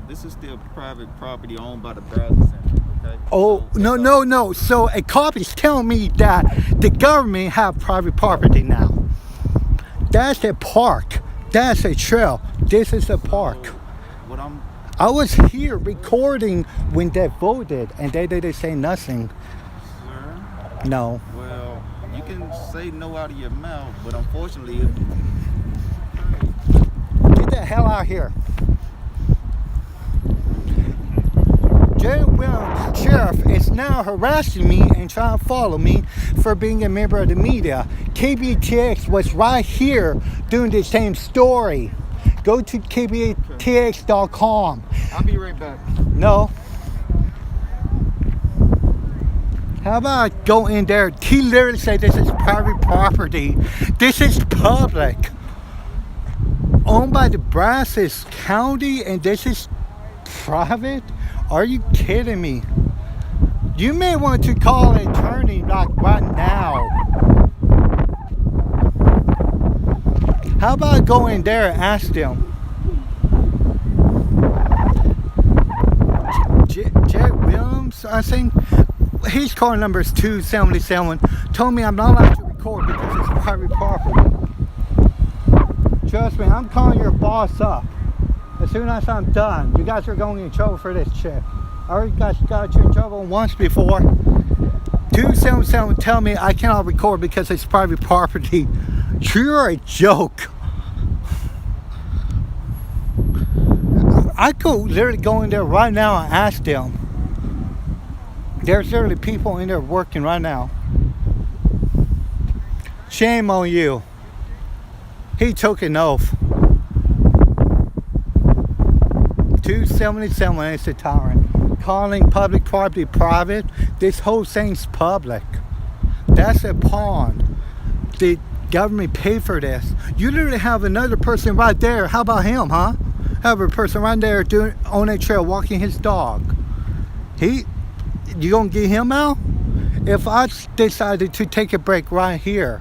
this is still private property owned by the Brazos Center. Okay. Oh, So, no. So a cop is telling me that the government have private property now. That's a park. That's a trail. This is a park. What I was here recording when they voted and they didn't say nothing. Sir? No. Well, you can say no out of your mouth, but unfortunately, Get the hell out of here. Jerry Williams, sheriff, is now harassing me and trying to follow me for being a member of the media. KBTX was right here doing the same story. Go to kbtx.com. I'll be right back. No. How about I go in there? He literally said this is private property. This is public. Owned by the Brazos County, and this is private? Are you kidding me? You may want to call an attorney like right now. How about I go in there and ask them? Jerry Williams, I think, his car number is 277, told me I'm not allowed to record because it's private property. Trust me, I'm calling your boss up. As soon as I'm done, you guys are going in trouble for this shit. I already got you in trouble once before. 277 tell me I cannot record because it's private property. You're a joke. I could literally go in there right now and ask them. There's literally people in there working right now. Shame on you. He took an oath. 277 is a tyrant. Calling public property private. This whole thing's public. That's a pond. The government paid for this. You literally have another person right there. How about him, huh? Have a person right there doing on a trail walking his dog. You gonna get him out? If I decided to take a break right here,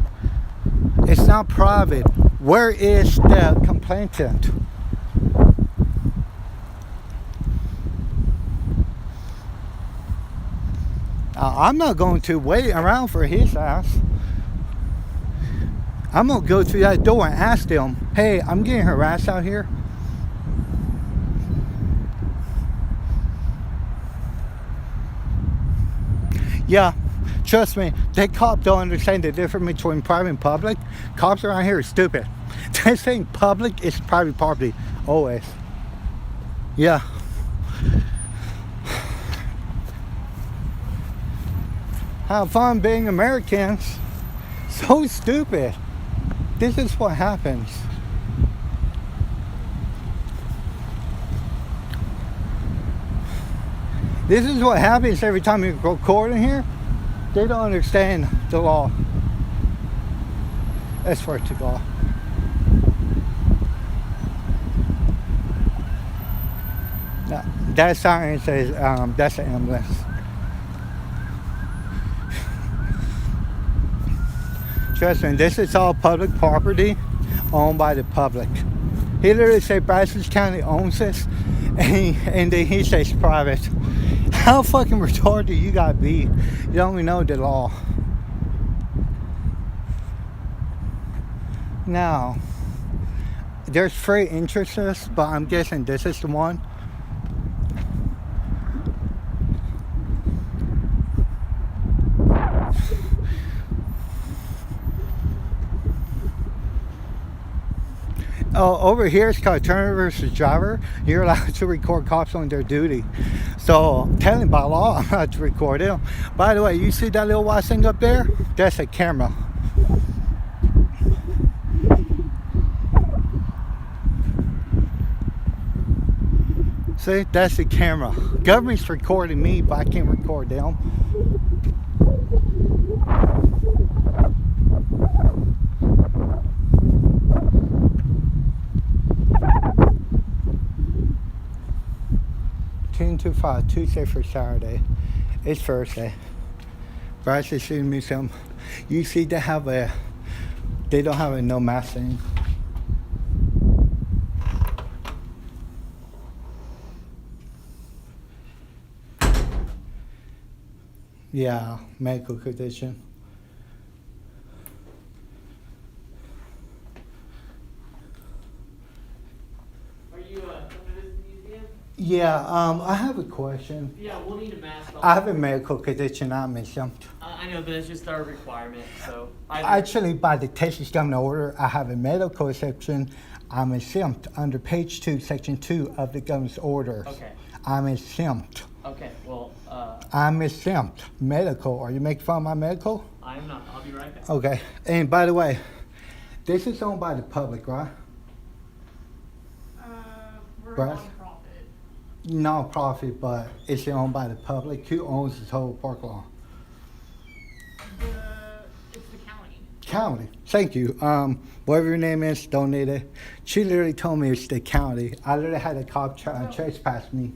it's not private. Where is the complainant? I'm not going to wait around for his ass. I'm going to go through that door and ask them, hey, I'm getting harassed out here. Yeah, trust me, that cop don't understand the difference between private and public. Cops around here are stupid. They're saying public is private property, always. Yeah. Have fun being Americans. So stupid. This is what happens. This is what happens every time you record in here. They don't understand the law. I swear to God. No, that siren says that's an ambulance. Trust me, this is all public property owned by the public. He literally said Brazos County owns this, and then he says private. How fucking retarded you gotta be? You don't even know the law. Now, there's free entrances, but I'm guessing this is the one. Oh, over here it's called turner versus driver. You're allowed to record cops on their duty. So, telling by law, I'm allowed to record them. By the way, you see that little white thing up there? That's a camera. See, that's the camera. Government's recording me, but I can't record them. To 5 Tuesday for Saturday. It's Thursday. Bryce is shooting me some. You see, they don't have a no mask thing. Yeah, medical condition. Yeah, I have a question. Yeah, we'll need a mask on. I have a medical condition I'm exempt. I know, but it's just our requirement, so. Actually, by the Texas government order, I have a medical exception. I'm exempt under page 2, section 2 of the government's orders. Okay. I'm exempt. Okay, well, I'm exempt. Medical. Are you making fun of my medical? I'm not. I'll be right back. Okay. And by the way, this is owned by the public, right? We're Right. a non-profit. Non-profit, but it's owned by the public. Who owns this whole park lawn? It's the county. County. Thank you. Whatever your name is, donate it. She literally told me it's the county. I literally had a cop trespass me.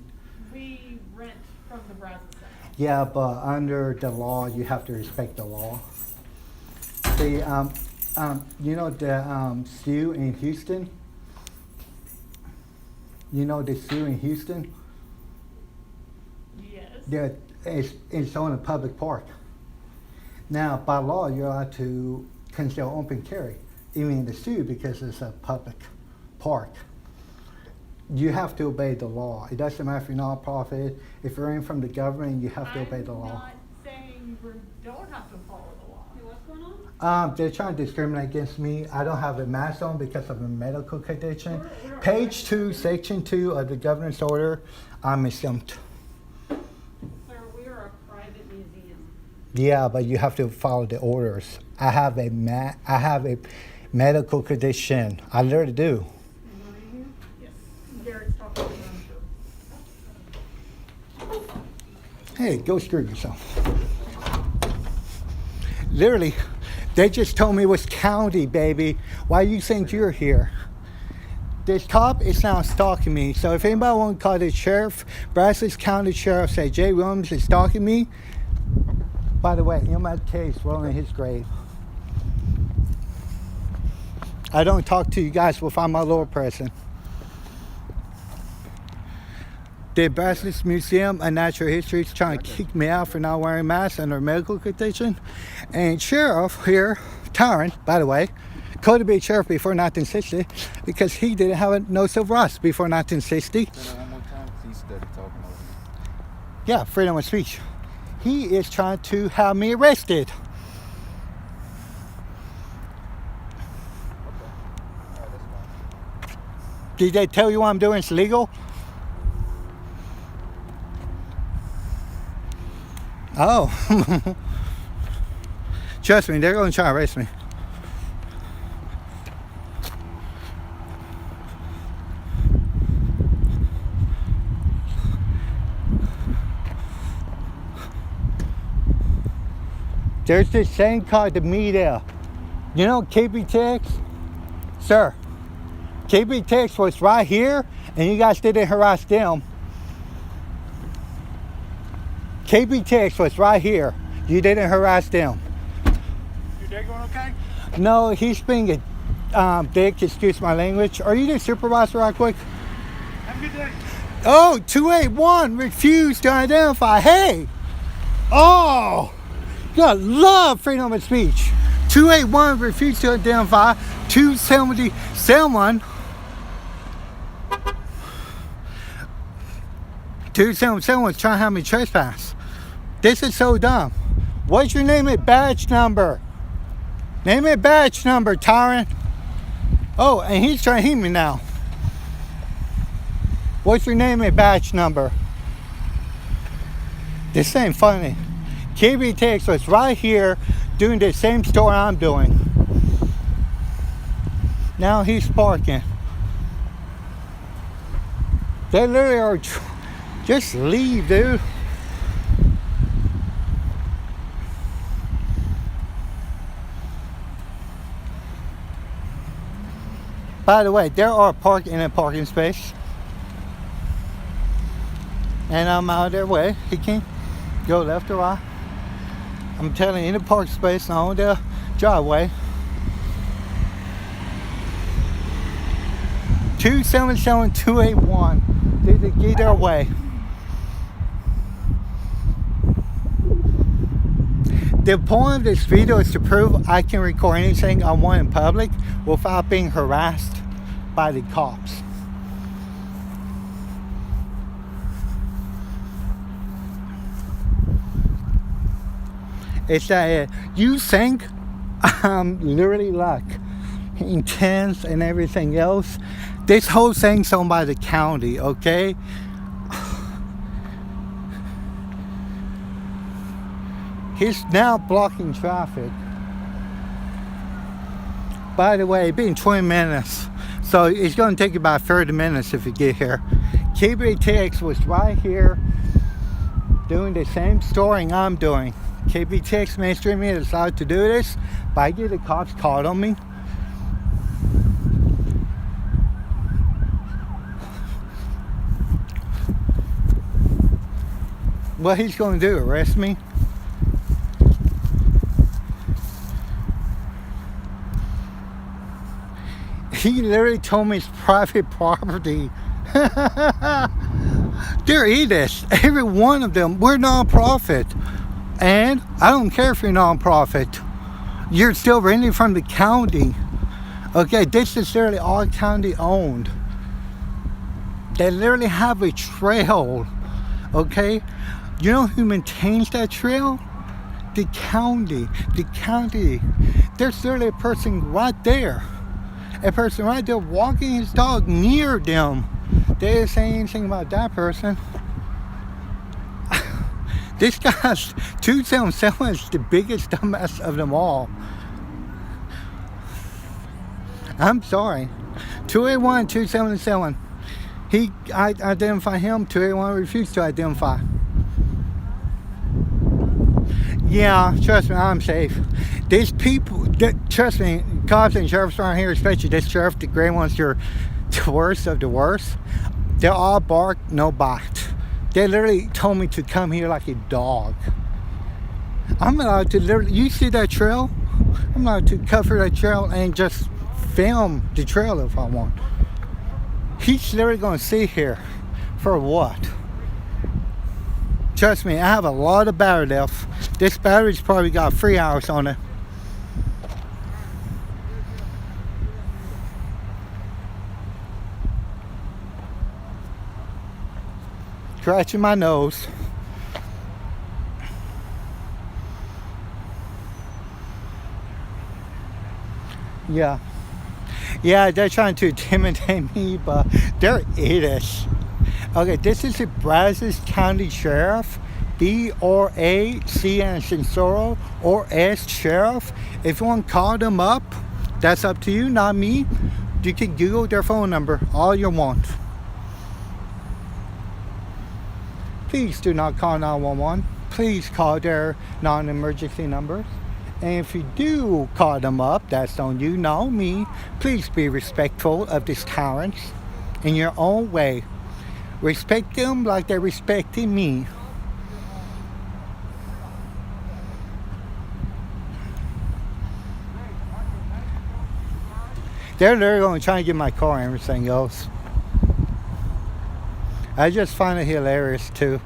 We rent from the Brazos Center. Yeah, but under the law, you have to respect the law. The you know the zoo in Houston. You know the zoo in Houston. Yes. It's on a public park. Now, by law, you're allowed to conceal open carry, even in the zoo, because it's a public park. You have to obey the law. It doesn't matter if you're not a profit. If you're in from the government, you have to obey the law. I'm not saying we're don't have to follow the law. What's going on? They're trying to discriminate against me. I don't have a mask on because of a medical condition. Page 2, section 2 of the governor's order, I'm exempt. Sir, we are a private museum. Yeah, but you have to follow the orders. I have a medical condition. I literally do. Yes. Garrett's talking to them too. Hey, go screw yourself. Literally, they just told me it was county, baby. Why you think you're here? This cop is now stalking me. So if anybody want to call the sheriff, Brazos County Sheriff, say Jay Williams is stalking me. By the way, in my case, rolling his grave. I don't talk to you guys without my Lord present. The Brazos Museum of Natural History is trying to kick me out for not wearing a mask under a medical condition. And sheriff here, Tyron, by the way, could have been sheriff before 1960 because he didn't have no civil rights before 1960. Say that one more time. He started talking over me. Yeah, freedom of speech. He is trying to have me arrested. All right, that's fine. Did they tell you what I'm doing is legal? Oh. Trust me, they're going to try to arrest me. There's this thing called the media. You know KBTX? Sir, KBTX was right here and you guys didn't harass them. KBTX was right here. You didn't harass them. Your day going okay? No, he's being a dick, excuse my language. Are you the supervisor right quick? Have a good day. Oh, 281 refused to identify. Hey! Oh! You gotta love freedom of speech. 281 refused to identify. 277 was trying to have me trespass. This is so dumb. What's your name and badge number? Name and badge number, Tyron. Oh, and he's trying to hit me now. What's your name and badge number? This ain't funny. KBTX was right here doing the same story I'm doing. Now he's parking. They literally are. Just leave, dude. By the way, there are parking in a parking space. And I'm out of their way. He can go left or right. I'm telling you, in the parking space, not on the driveway. 277 281. They get their way. The point of this video is to prove I can record anything I want in public without being harassed by the cops. It's that you think I'm literally like intense and everything else. This whole thing's owned by the county, okay? He's now blocking traffic. By the way, it's been 20 minutes. So it's going to take about 30 minutes if you get here. KBTX was right here doing the same story I'm doing. KBTX mainstream media decided to do this, but I get the cops called on me. What he's going to do, arrest me? He literally told me it's private property. They're elitists. Every one of them. We're non-profit. And I don't care if you're non-profit. You're still renting from the county. Okay, this is literally all county owned. They literally have a trail. Okay? You know who maintains that trail? the county, there's literally a person right there. A person right there walking his dog near them. They didn't say anything about that person. This guy's 277 is the biggest dumbass of them all. I'm sorry. 281, 277. I identify him. 281 refused to identify. Yeah, trust me, I'm safe. These people, trust me, cops and sheriffs around here, especially this sheriff, the gray ones, they're the worst of the worst. They're all bark, no bite. They literally told me to come here like a dog. I'm allowed to literally, you see that trail? I'm allowed to cover that trail and just film the trail if I want. He's literally going to sit here for what? Trust me, I have a lot of battery left. This battery's probably got 3 hours on it. Scratching my nose. Yeah, they're trying to intimidate me, but they're idiots. Okay, this is the Brazos County Sheriff, B-R-A-C and Censoro, or S Sheriff. If you want to call them up, that's up to you, not me. You can Google their phone number all you want. Please do not call 911. Please call their non-emergency numbers. And if you do call them up, that's on you, not me. Please be respectful of these tyrants in your own way. Respect them like they're respecting me. They're literally going to try and get my car and everything else. I just find it hilarious too.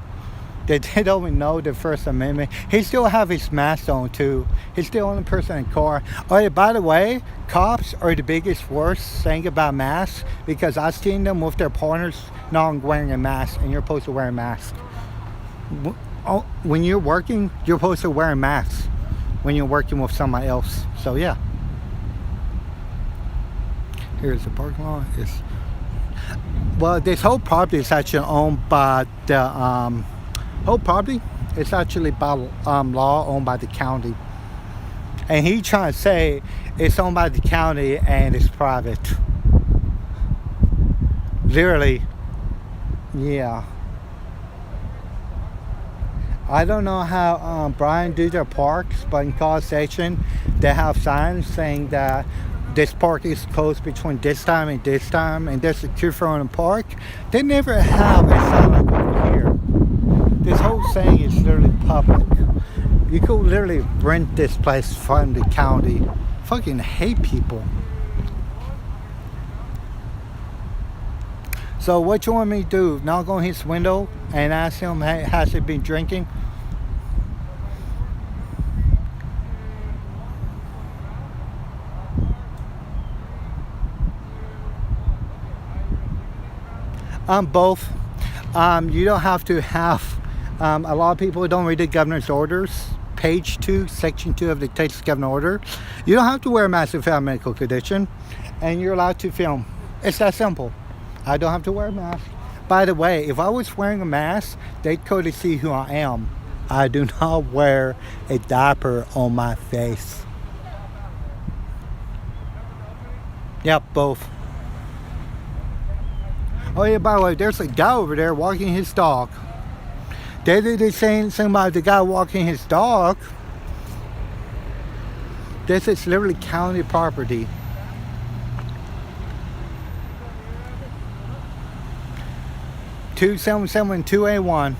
They don't even know the First Amendment. He still have his mask on too. He's the only person in the car. Oh yeah, by the way, cops are the biggest worst thing about masks, because I've seen them with their partners not wearing a mask, and you're supposed to wear a mask. When you're working, you're supposed to wear a mask when you're working with somebody else. So yeah. Here's the parking lot. Well, this whole property is actually owned by the whole property. It's actually by law owned by the county, and he trying to say it's owned by the county and it's private. Literally, yeah. I don't know how Brian do their parks, but in College Station they have signs saying that this park is closed between this time, and there's a queue for in the park. They never have a sign like over here. This whole thing is literally public. You could literally rent this place from the county. Fucking hate people. So what you want me to do? Knock on his window and ask him, hey, has he been drinking? Both. You don't have to have, a lot of people don't read the governor's orders. Page 2, section 2 of the Texas governor order. You don't have to wear a mask if you have a medical condition, and you're allowed to film. It's that simple. I don't have to wear a mask. By the way, if I was wearing a mask, they'd go to see who I am. I do not wear a diaper on my face. Yep, both. Oh yeah, by the way, there's a guy over there walking his dog. They did say something about the guy walking his dog. This is literally county property. (277-281).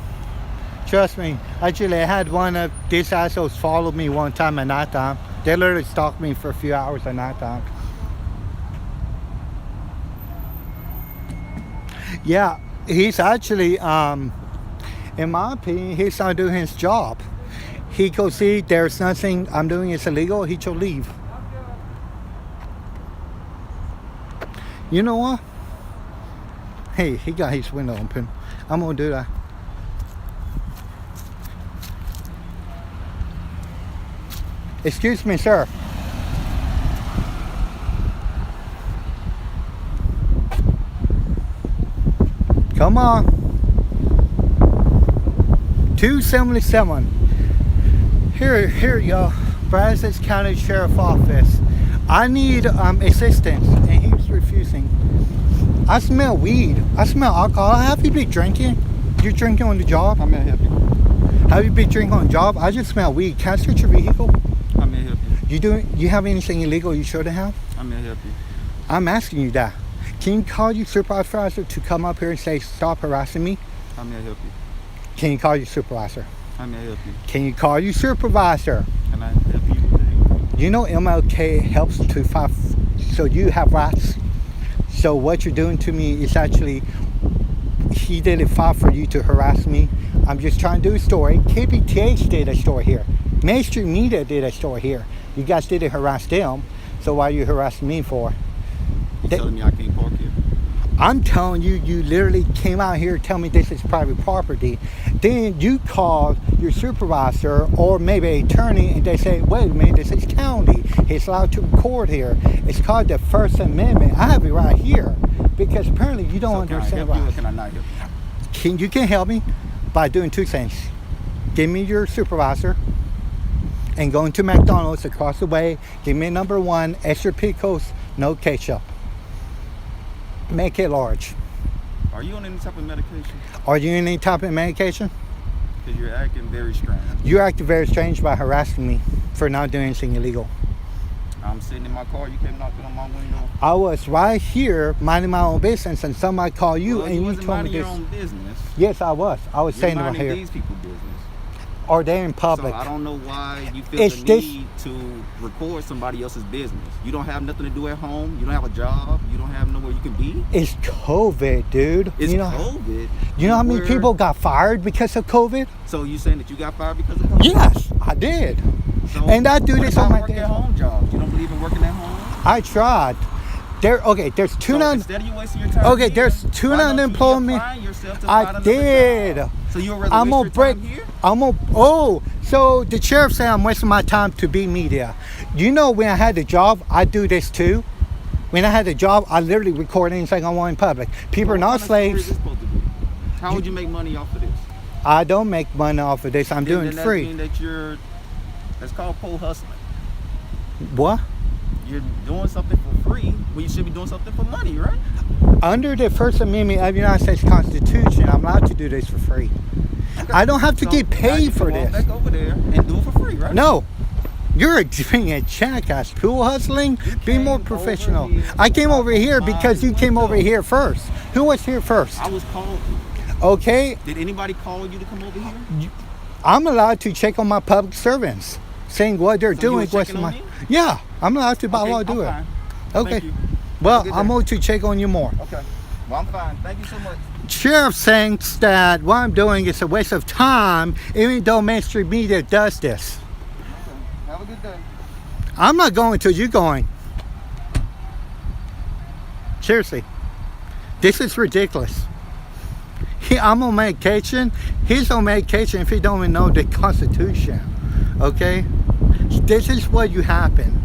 Trust me. Actually, I had one of these assholes follow me one time at nighttime. They literally stalked me for a few hours at nighttime. Yeah, he's actually, in my opinion, he's not doing his job. He could see there's nothing I'm doing is illegal, he should leave. You know what? Hey, he got his window open. I'm gonna do that. Excuse me, sir. Come on. 277. Here you go. Brazos County Sheriff Office. I need assistance, and he's refusing. I smell weed. I smell alcohol. Have you been drinking? You drinking on the job? How may I help you? Have you been drinking on the job? I just smell weed. Can I search your vehicle? How may I help you? You have anything illegal you shouldn't have? How may I help you? I'm asking you that. Can you call your supervisor to come up here and say, stop harassing me? How may I help you? Can you call your supervisor? How may I help you? Can you call your supervisor? Can I help you today? You know MLK helps to fight, so you have rights. So what you're doing to me is actually, he didn't fight for you to harass me. I'm just trying to do a story. KPTH did a story here. Mainstream Media did a story here. You guys didn't harass them, so why are you harassing me for? You telling me I can't park here? I'm telling you, you literally came out here to tell me this is private property. Then you call your supervisor or maybe an attorney and they say, wait a minute, this is county. He's allowed to record here. It's called the First Amendment. I have it right here because apparently you don't understand Can I help you or why. can I not help you? You can help me by doing two things. Give me your supervisor and going to McDonald's across the way. Give me number 1, extra pickles, no ketchup. Make it large. Are you on any type of medication? Are you in any type of medication? Because you're acting very strange. You're acting very strange by harassing me for not doing anything illegal. I'm sitting in my car. You came knocking on my window. I was right here minding my own business and somebody called you Well, and you you wasn't told me minding your this. own business. Yes, I was. I was You're saying it right minding here. these people's business. Are they in public? So I don't know why you feel It's the this- need to record somebody else's business. You don't have nothing to do at home. You don't have a job. You don't have nowhere you can be. It's COVID, dude. It's you know, COVID. You know how many Where- people got fired because of COVID? So you saying that you got fired because of COVID? Yes, I did. So And I do what this about on my working day. at home jobs? You don't believe in working at home? I tried. There's two So non. instead of you wasting your time Okay, here, there's two why don't you unemployment- apply yourself to I find another did. job? So you'll rather I'm gonna waste your break. time here? So the sheriff said I'm wasting my time to be media. You know, when I had the job, I do this too. When I had the job, I literally record anything I want in public. People are What not kind of story is slaves. this supposed to be? How would you make money off of this? I don't make money off of this. I'm doing Then that free. mean that that's called pole hustling. What? You're doing something for free when you should be doing something for money, right? Under the First Amendment of the United States Constitution, I'm allowed to do this for free. Okay. I don't have to So get now paid you for can walk this. back over there and do it for free, right? No. You're being a jackass. Pool hustling? Be more came professional. over here I came over here my because you came over window. here first. Who was here first? I was called. Okay, Did anybody call you to come over here? I'm allowed to check on my public servants, saying what they're So you doing. were checking on me? Yeah, I'm allowed to by Okay, law do I'm it. fine. Okay. Thank you. Well, Good I'm day. going to check on you more. Okay. Well, I'm fine. Thank you so much. Sheriff thinks that what I'm doing is a waste of time, even though mainstream media does this. Okay. Have a good day. I'm not going till you're going. Seriously. This is ridiculous. I'm on medication. He's on medication if he don't even know the Constitution. Okay? This is what you happen.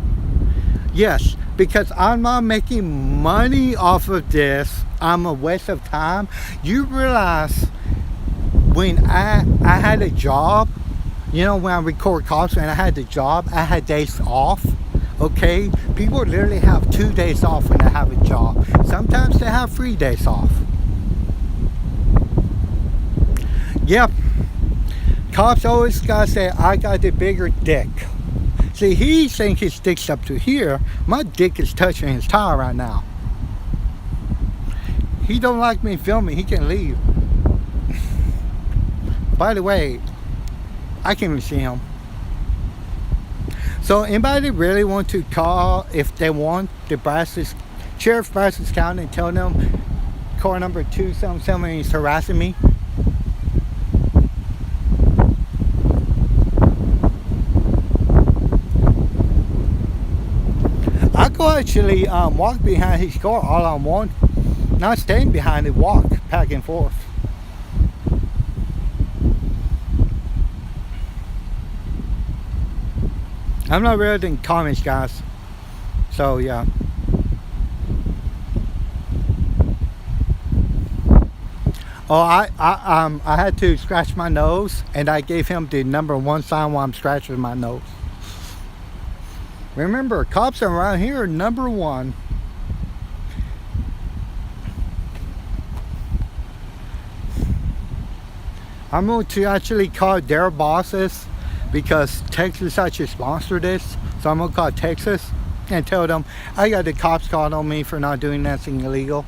Yes, because I'm not making money off of this. I'm a waste of time. You realize when I had a job, you know, when I record calls, when I had the job, I had days off. Okay? People literally have 2 days off when they have a job. Sometimes they have 3 days off. Yep. Cops always gotta say, I got the bigger dick. See, he thinks his dick's up to here. My dick is touching his tire right now. He don't like me filming. He can leave. By the way, I can't even see him. So anybody really want to call if they want the Sheriff Brazos County and tell them car number 277 is harassing me? I could actually walk behind his car all I want. Not staying behind it, walk back and forth. I'm not reading comments, guys. So yeah. Oh, I had to scratch my nose, and I gave him the #1 sign while I'm scratching my nose. Remember, cops around here are #1. I'm going to actually call their bosses because Texas actually sponsored this. So I'm going to call Texas and tell them I got the cops called on me for not doing nothing illegal.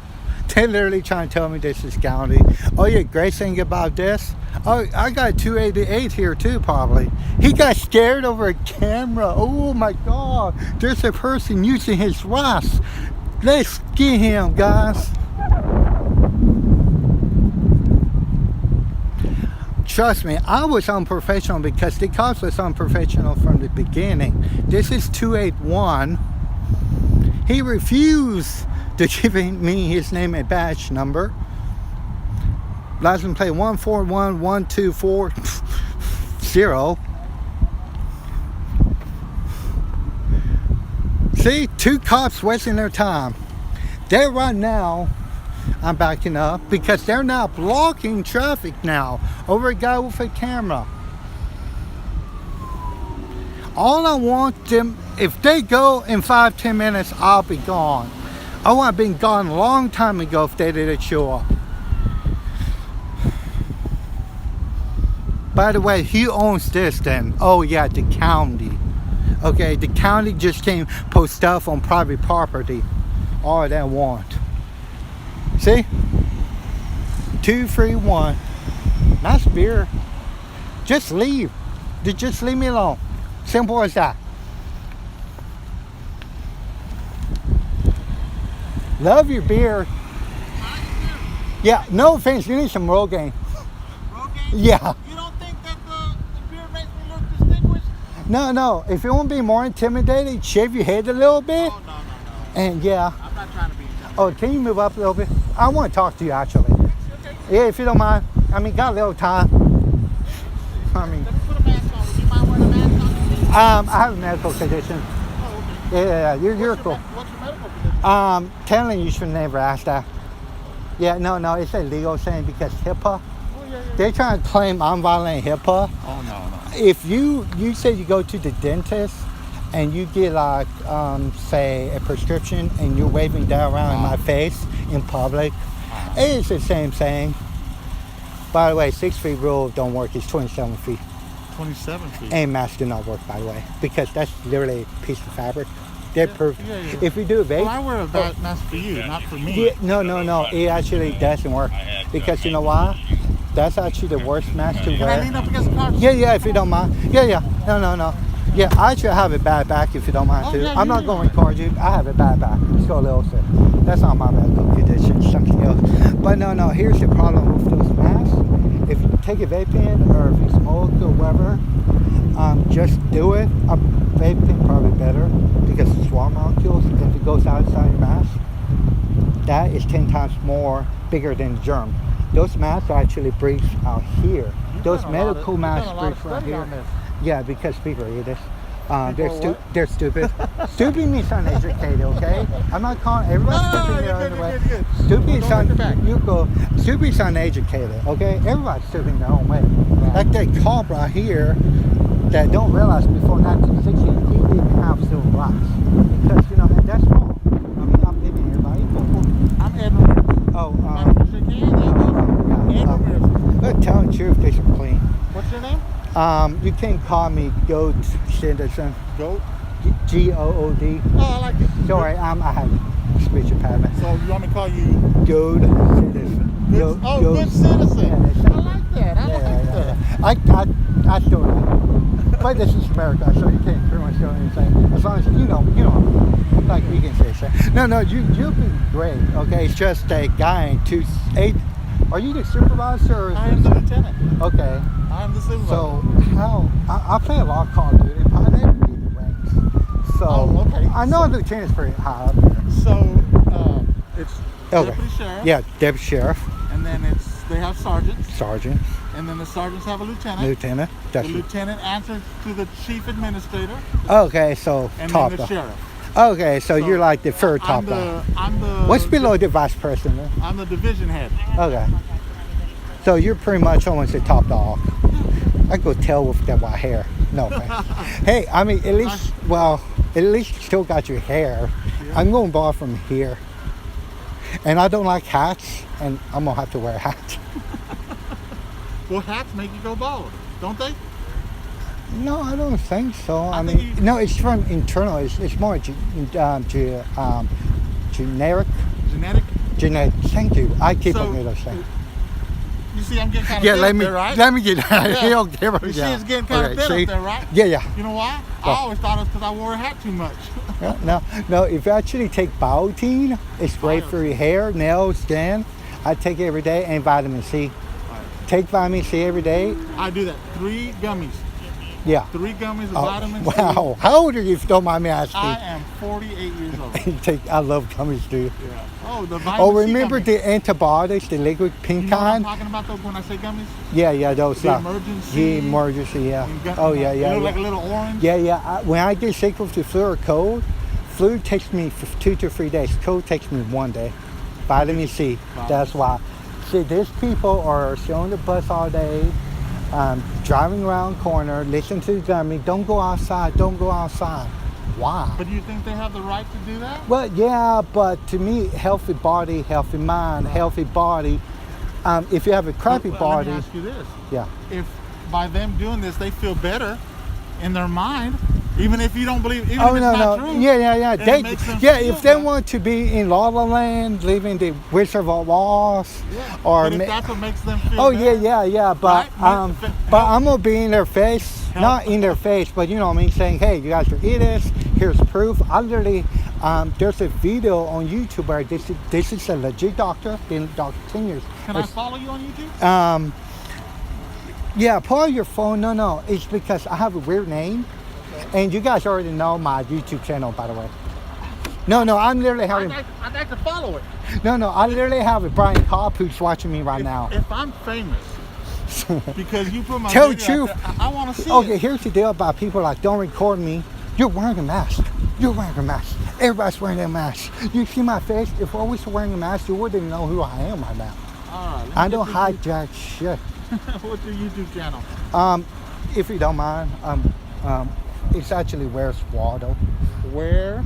They're literally trying to tell me this is county. Oh yeah, great thing about this. Oh, I got 288 here too, probably. He got scared over a camera. Oh my God, there's a person using his rights. Let's get him, guys. Trust me, I was unprofessional because the cops was unprofessional from the beginning. This is 281. He refused to give me his name and badge number. License plate 141124. See, 2 cops wasting their time. They're right now, I'm backing up because they're now blocking traffic now over a guy with a camera. All I want them, if they go in 5-10 minutes, I'll be gone. I would have been gone a long time ago if they didn't show up. By the way, who owns this then? Oh yeah, the county. Okay, the county just came post stuff on private property. All they want. See? 231. Nice beer. Just leave. Just leave me alone. Simple as that. Love your beer. Yeah, no offense, you need some Rogaine. Rogaine? Yeah. You don't think that the beer makes me look distinguished? No. If you want to be more intimidating, shave your head a little bit. Oh, no. And yeah. I'm not trying to be intimidated. Oh, can you move up a little bit? I want to talk to you actually. Okay. Yeah, if you don't mind. I mean, got a little time. I mean, Let me put a mask on. Would you mind wearing a mask on? I have a medical condition. Oh, okay. Yeah, you're cool. What's your medical condition? Telling you should never ask that. Yeah, no, it's a legal thing because HIPAA. Oh, yeah. They're trying to claim I'm violating HIPAA. Oh, no. If you say you go to the dentist and you get like say a prescription and you're waving that around in my face in public, it's the same thing. By the way, 6 feet rule don't work. It's 27 feet. 27 feet. And masks do not work, by the way, because that's literally a piece of fabric. They're perfect. Yeah. If you do a vape, Well, I wear a mask for you, not for me. yeah, no. It actually doesn't work because you know why? That's actually the worst mask to Can I wear. lean up against the car? Yeah, if you don't mind. Yeah. No. Yeah, I actually have a bad back if you don't mind too. yeah, I'm you not do. going to record you. I have a bad back. Let's go a little bit. That's not my medical condition, something else. But no, here's the problem with those masks. If you take a vape pen or if you smoke or whatever, just do it. Vape pen probably better because the small molecules, if it goes outside your mask, that is 10 times more bigger than the germ. Those masks actually breathe out here. Those medical masks breathe right here. Yeah, because people are idiots. They're stupid. Stupid means uneducated, okay? I'm not calling everybody's stupid the other way. Stupid's uneducated, okay? Everybody's stupid in their own way. Like that cop right here that don't realize before 1960 he didn't have silver glass. Because, and that's wrong. I mean, I'm giving everybody equal. I'm Edward. Oh, Edward. tell the truth, they should clean. What's your name? You can call me Goat Citizen. Goat. G-O-O-D. Oh, I like it. Sorry, I have speech impediment. So you want me to call you? Goat Citizen. Good citizen. Yeah, I like that. I like that. I still like it. But this is America, so you can't pretty much do anything. As long as you know, like you can say so. No, you'll be great. Okay, it's just a guy in 2-8. Are you the supervisor? Or I am the lieutenant. Okay. I am the supervisor. So how? I play a lot of Call of Duty, but I never get the ranks. So okay. I know the lieutenant's pretty high up there. So it's deputy sheriff. Yeah, deputy sheriff. And then it's they have sergeants, sergeant, and then the sergeants have a lieutenant. lieutenant. The That's lieutenant answers to the chief administrator, okay. So and top then the dog. sheriff. Okay, so you're like the third top I'm the, dog. I'm the. What's below the vice president? I'm the division head. Okay. So you're pretty much almost the top dog. I could tell with that white hair. No, man. Hey, I mean, at least you still got your hair. Yeah. I'm going bald from here. And I don't like hats, and I'm going to have to wear a hat. Well, hats make you go bald, don't they? No, I don't think so. I think mean, no, it's from internal. It's more generic. Genetic. Genetic. Thank you. I keep So, on those things. You see, I'm getting kind of Yeah, thin let up me there, right? let me get Yeah. yeah. You see, it's getting kind of Okay, thin see? up there, right? Yeah, yeah. You know why? Well. I always thought it was because I wore a hat too much. No. If you actually take biotin, it's great for your hair, nails, skin. I take it every day, and vitamin C. Take vitamin C every day. I do that. 3 gummies. Yeah. 3 gummies of Oh, vitamin C. wow. How old are you, if you don't mind me asking? I am 48 years old. I love gummies, dude. Yeah. Oh, the vitamin Oh, C remember gummies. the antibiotics, the liquid pink You know what I'm kind? talking about though when I say gummies? Yeah, those. The emergency. Yeah, emergency, yeah. And gu- Oh, yeah. They look like a little orange. Yeah. When I get sick with the flu or cold, flu takes me 2 to 3 days. Cold takes me 1 day. Vitamin C. That's why. See, these people are on the bus all day, driving around corner, listen to the gummy. Don't go outside. Don't go outside. Why? But do you think they have the right to do that? Well, yeah, but to me, healthy body, healthy mind, healthy body. If you have a crappy Let body, me ask you this. yeah. If by them doing this, they feel better in their mind, even if you don't believe, even Oh if it's no, not no, true. yeah. and it makes them Yeah, feel if they better. want to be in La La Land, living the Wizard of Oz, Yeah. or But if ma- that's what makes them feel oh better, yeah, but Right? but I'm gonna be in their face, not in their face, but you know what I mean, saying, hey, you guys should eat this. Here's proof. I literally, there's a video on YouTube where this is a legit doctor, been a doctor 10 years. Can I It's- follow you on YouTube? Yeah, pull out your phone. No, it's because I have a weird name, and you guys already know my YouTube channel, by the way. No, I'm literally having. I'd like to follow it. No, I literally have a Brian Cobb who's watching me right now. If I'm famous, because you put my Tell the video out truth. there, I want to see Okay, it. here's the deal about people like, don't record me. You're wearing a mask. You're wearing a mask. Everybody's wearing a mask. You see my face? If I was wearing a mask, you wouldn't know who I am right now. All right, let me I get don't your hide jack shit. What's your YouTube channel? If you don't mind, it's actually Where's Waldo. Where?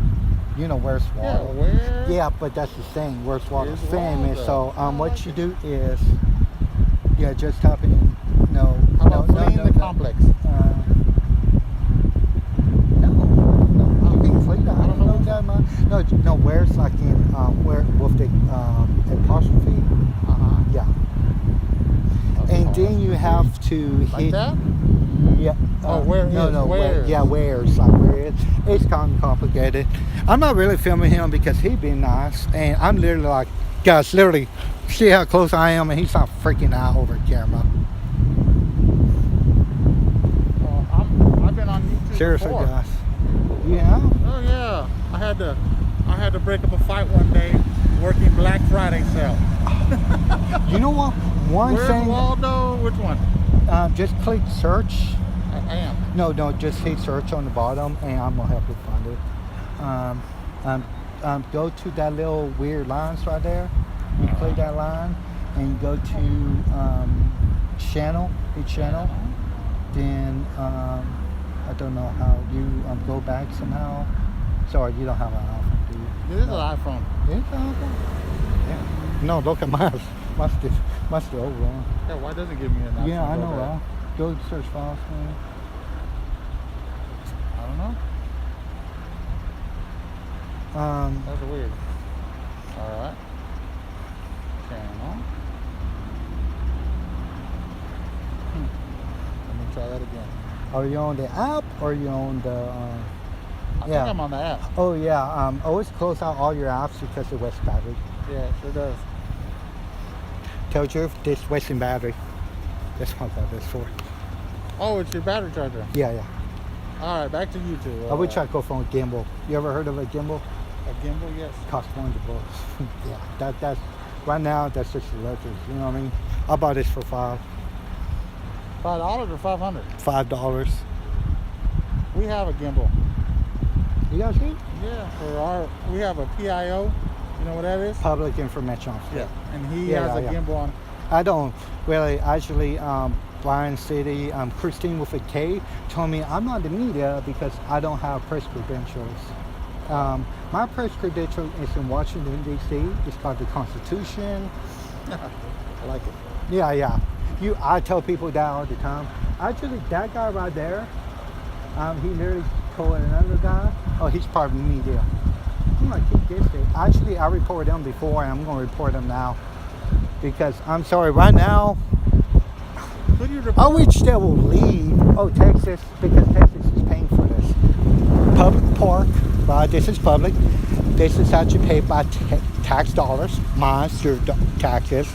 You know Where's Yeah, Waldo. where? Yeah, but that's the thing. Where's Waldo's Where's famous. Waldo? So what you do is, just type in no. How about fleeing the complex? No, you can click that. I don't know that much. No, where's like in where with the apostrophe. Yeah. And then you have to Like hit. that? Yeah. where no, is, no, where's? yeah, where's like where is. It's kind of complicated. I'm not really filming him because he's been nice, and I'm literally like, guys, literally, see how close I am, and he's not freaking out over camera. I've been on YouTube Seriously, before. guys. Yeah. Oh yeah, I had to break up a fight one day working Black Friday sale. You know what? One Where's thing. Waldo? Which one? Just click search. I am. No, just hit search on the bottom, and I'm gonna help you find it. Go to that little weird lines right there. You click that line, and you go to channel, each channel. Then I don't know how you go back somehow. Sorry, you don't have an iPhone, do you? This is an iPhone. Is it an iPhone? Yeah. No, look at mine. Mine's the old one. Yeah, why does it give me an option? Yeah, I to know, go back? right? Go to search files, man. I don't know. That's weird. All right. Channel. Let me try that again. Are you on the app or are you on the? I Yeah. think I'm on the app. Oh yeah. Always close out all your apps because it wastes battery. Yeah, it sure does. Tell you the truth, this wasting battery. That's what that is for. Oh, it's your battery charger. Yeah. All right, back to YouTube. I would try to go for a gimbal. You ever heard of a gimbal? A gimbal, yes. Costs $400. Yeah. That's right now. That's just a luxury. You know what I mean? I bought this for $5. $5 or 500? $5. We have a gimbal. You guys see? Yeah. We have a PIO. You know what that is? Public information. Yeah. And he Yeah, has a yeah. gimbal on. I don't really actually. Brian City, Christine with a K told me I'm not the media because I don't have press credentials. My press credential is in Washington D.C. It's called the Constitution. I like it. Yeah. I tell people that all the time. Actually, that guy right there, he literally told another guy, oh, he's part of the media. I'm like, he gets it. Actually, I reported them before, and I'm going to report them now. Because, I'm sorry, right now, Who do you I report? wish they will leave. Oh, Texas, because Texas is paying for this. Public park, this is public. This is actually paid by tax dollars, minus your taxes.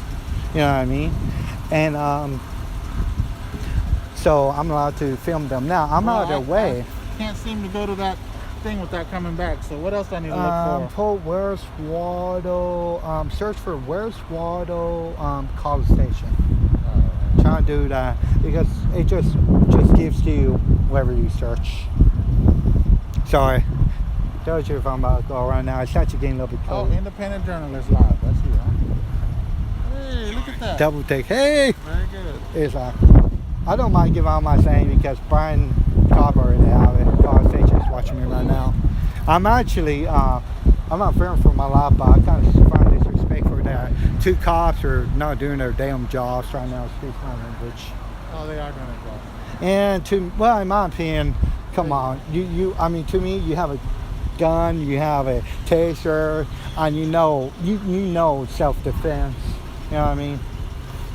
You know what I mean? And so I'm allowed to film them. Now, I'm out of their way. I can't seem to go to that thing without coming back. So what else do I need to look for? Put Where's Waldo, search for Where's Waldo College Station. Trying to do that because it just gives you whatever you search. Sorry. Told you if I'm about to go right now. It's actually getting a little bit Oh, cold. Independent Journalist Live. That's you, huh? Hey, look at that. Double take. Hey! Very good. It's like, I don't mind giving out my saying because Brian Cobb already have it. College Station is watching me right now. I'm actually, I'm not fearing for my life, but I kind of find disrespect for that. 2 cops are not doing their damn jobs right now. Excuse my language. Oh, they are doing it, bro. And in my opinion, come on, I mean, to me, you have a gun, you have a taser, and you know self-defense. You know what I mean?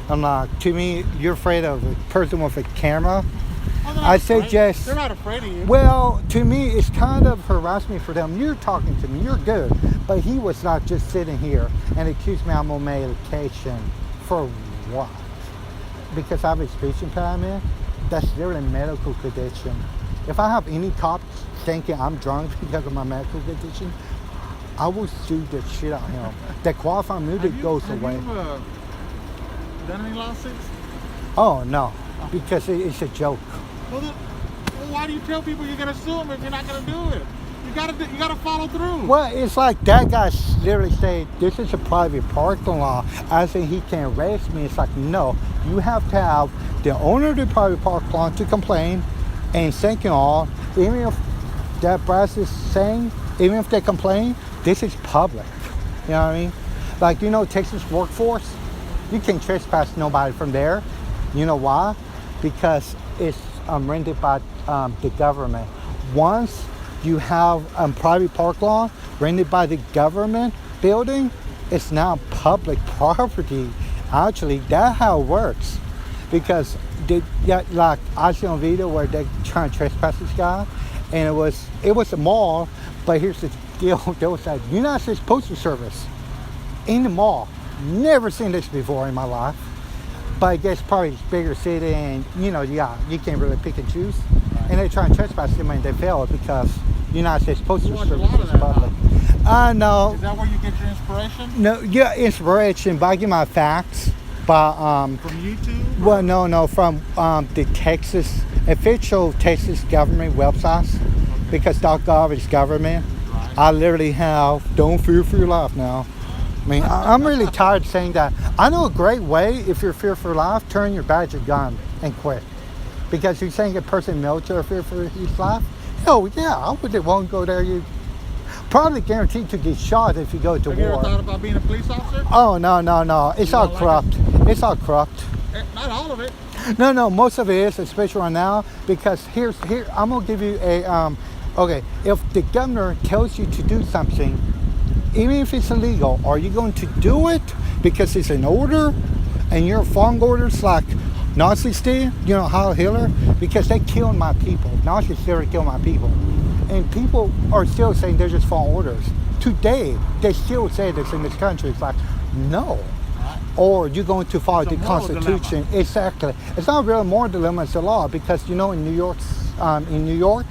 I'm not. To me, you're afraid of a person with a camera. Oh, they're not I afraid. suggest. They're not afraid of you. Well, to me, it's kind of harassment for them. You're talking to me, you're good, but he was not just sitting here and accused me I'm on medication for what? Because I have a speech impairment. That's literally a medical condition. If I have any cops thinking I'm drunk because of my medical condition, I will sue the shit out of him. The qualifying immunity goes away. Have you done any lawsuits? Oh no, because it's a joke. Well, why do you tell people you're gonna sue them if you're not gonna do it? You gotta follow through. Well, it's like that guy literally said, this is a private parking lot. I said he can arrest me. It's like, no, you have to have the owner of the private parking lot to complain. And second of all, even if that brass is saying, even if they complain, this is public. You know what I mean? Like, Texas workforce, you can't trespass nobody from there. You know why? Because it's rented by the government. Once you have a private park lot rented by the government building, it's now public property. Actually, that's how it works. Because like I see on video where they trying to trespass this guy, and it was a mall, but here's the deal: there was a United States Postal Service in the mall. Never seen this before in my life. But I guess probably it's a bigger city, and you can't really pick and choose. And they try and trespass them, and they failed because United States Postal watch a Service lot of is that, public. I know. Is that where you get your inspiration? No, yeah, inspiration. But I get my facts by From YouTube? well, no, from the Texas official Texas government websites, because .gov is government. Right. I literally have don't fear for your life now. I mean, I'm really tired of saying that. I know a great way if you're fear for your life, turn your badge of gun and quit. Because you're saying a person in the military fear for his life. Hell yeah, I wouldn't want to go there. You probably guaranteed to get shot if you go to Have you ever war. thought about being a police officer? Oh no. It's You all don't like corrupt. It's all corrupt. Not all of it. No, most of it is, especially right now, because here I'm gonna give you a okay. If the governor tells you to do something, even if it's illegal, are you going to do it because it's an order, and you're following orders like Nazis did? Heil Hitler, because they killed my people. Nazis literally killed my people, and people are still saying they're just following orders. Today, they still say this in this country. It's like, no. Or you're going to follow the Constitution. Dilemma. Exactly. It's not really more dilemma, it's the law. Because in New York,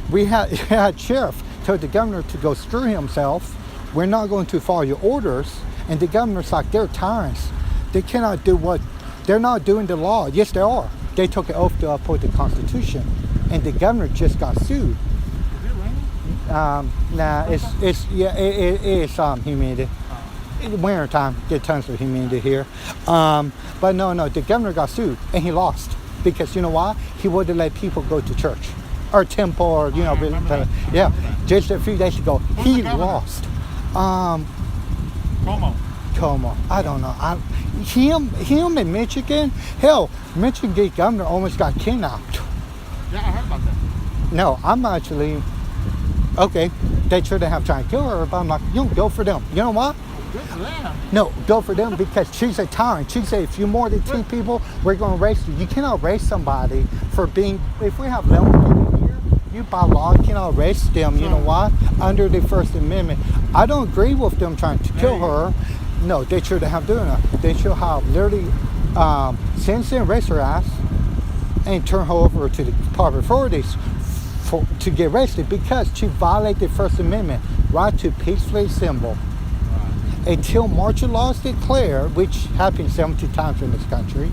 we had sheriff told the governor to go screw himself. We're not going to follow your orders. And the governor's like, they're tyrants. They cannot do what They're not doing the law. Yes, they are. They took an oath to uphold the Constitution, and the governor just got sued. Is it raining? Nah, it's humidity. In winter time, get tons of humidity here. But no, the governor got sued and he lost because you know why? He wouldn't let people go to church or temple or I remember that. yeah. I remember that. Just a few days ago, Who's he the governor? lost. Como. I don't know. Him in Michigan. Hell, Michigan governor almost got kidnapped. Yeah, I heard about that. No, I'm actually okay. They shouldn't have tried to kill her, but I'm like, you don't go for them. You know what? Good for them. No, go for them because she's a tyrant. She said, if you're more than 10 people, we're going to arrest you. You cannot arrest somebody for being, if we have lemon here, you by law cannot arrest them. You know why? Under the First Amendment. I don't agree with them trying to kill her. No, they shouldn't have done it. They should have literally sentence and arrest her ass and turn her over to the public authorities to get arrested because she violated the First Amendment, right to peacefully assemble. Until martial law is declared, which happens 70 times in this country,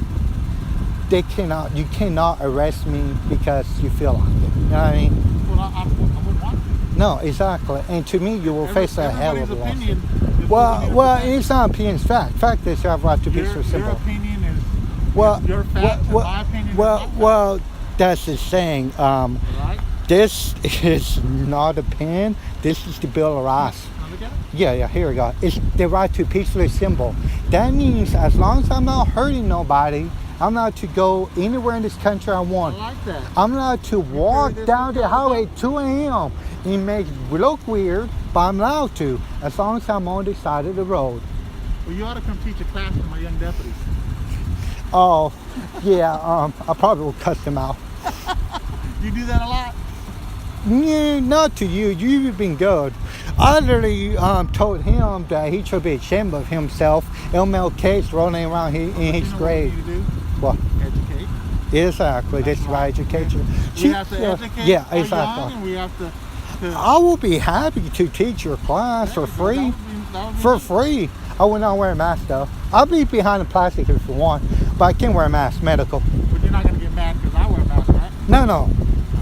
you cannot arrest me because you feel like it. You know what I mean? Well, I wouldn't want to. No, exactly. And to me, you will face a hell of a Everybody's lawsuit. opinion is Well, opinion. it's not opinion, it's fact. Fact is you have a right to peacefully Your assemble. opinion is Well, your fact, and my opinion is my fact. well, that's the saying. Right? This is not opinion. This is the Bill of Rights. Now look at it. Yeah, here we go. It's the right to peacefully assemble. That means as long as I'm not hurting nobody, I'm allowed to go anywhere in this country I I want. like that. I'm allowed to walk this down the before. highway at 2 a.m. It may look weird, but I'm allowed to, as long as I'm on the side of the road. Well, you ought to come teach a class to my young deputies. Oh, yeah, I probably will cut them out. You do that a lot? Yeah, not to you. You've been good. I literally told him that he should be ashamed of himself. MLK's rolling around here in his You know what we grave. need to do? Well, Educate. exactly. That's right, education. We have to educate Yeah, our young, exactly. and we have to I will be happy to teach your class for free. That would be For nice. free. I will not wear a mask though. I'll be behind the plastic if you want, but I can wear a mask, medical. But you're not going to get mad because I wear a mask, right? No.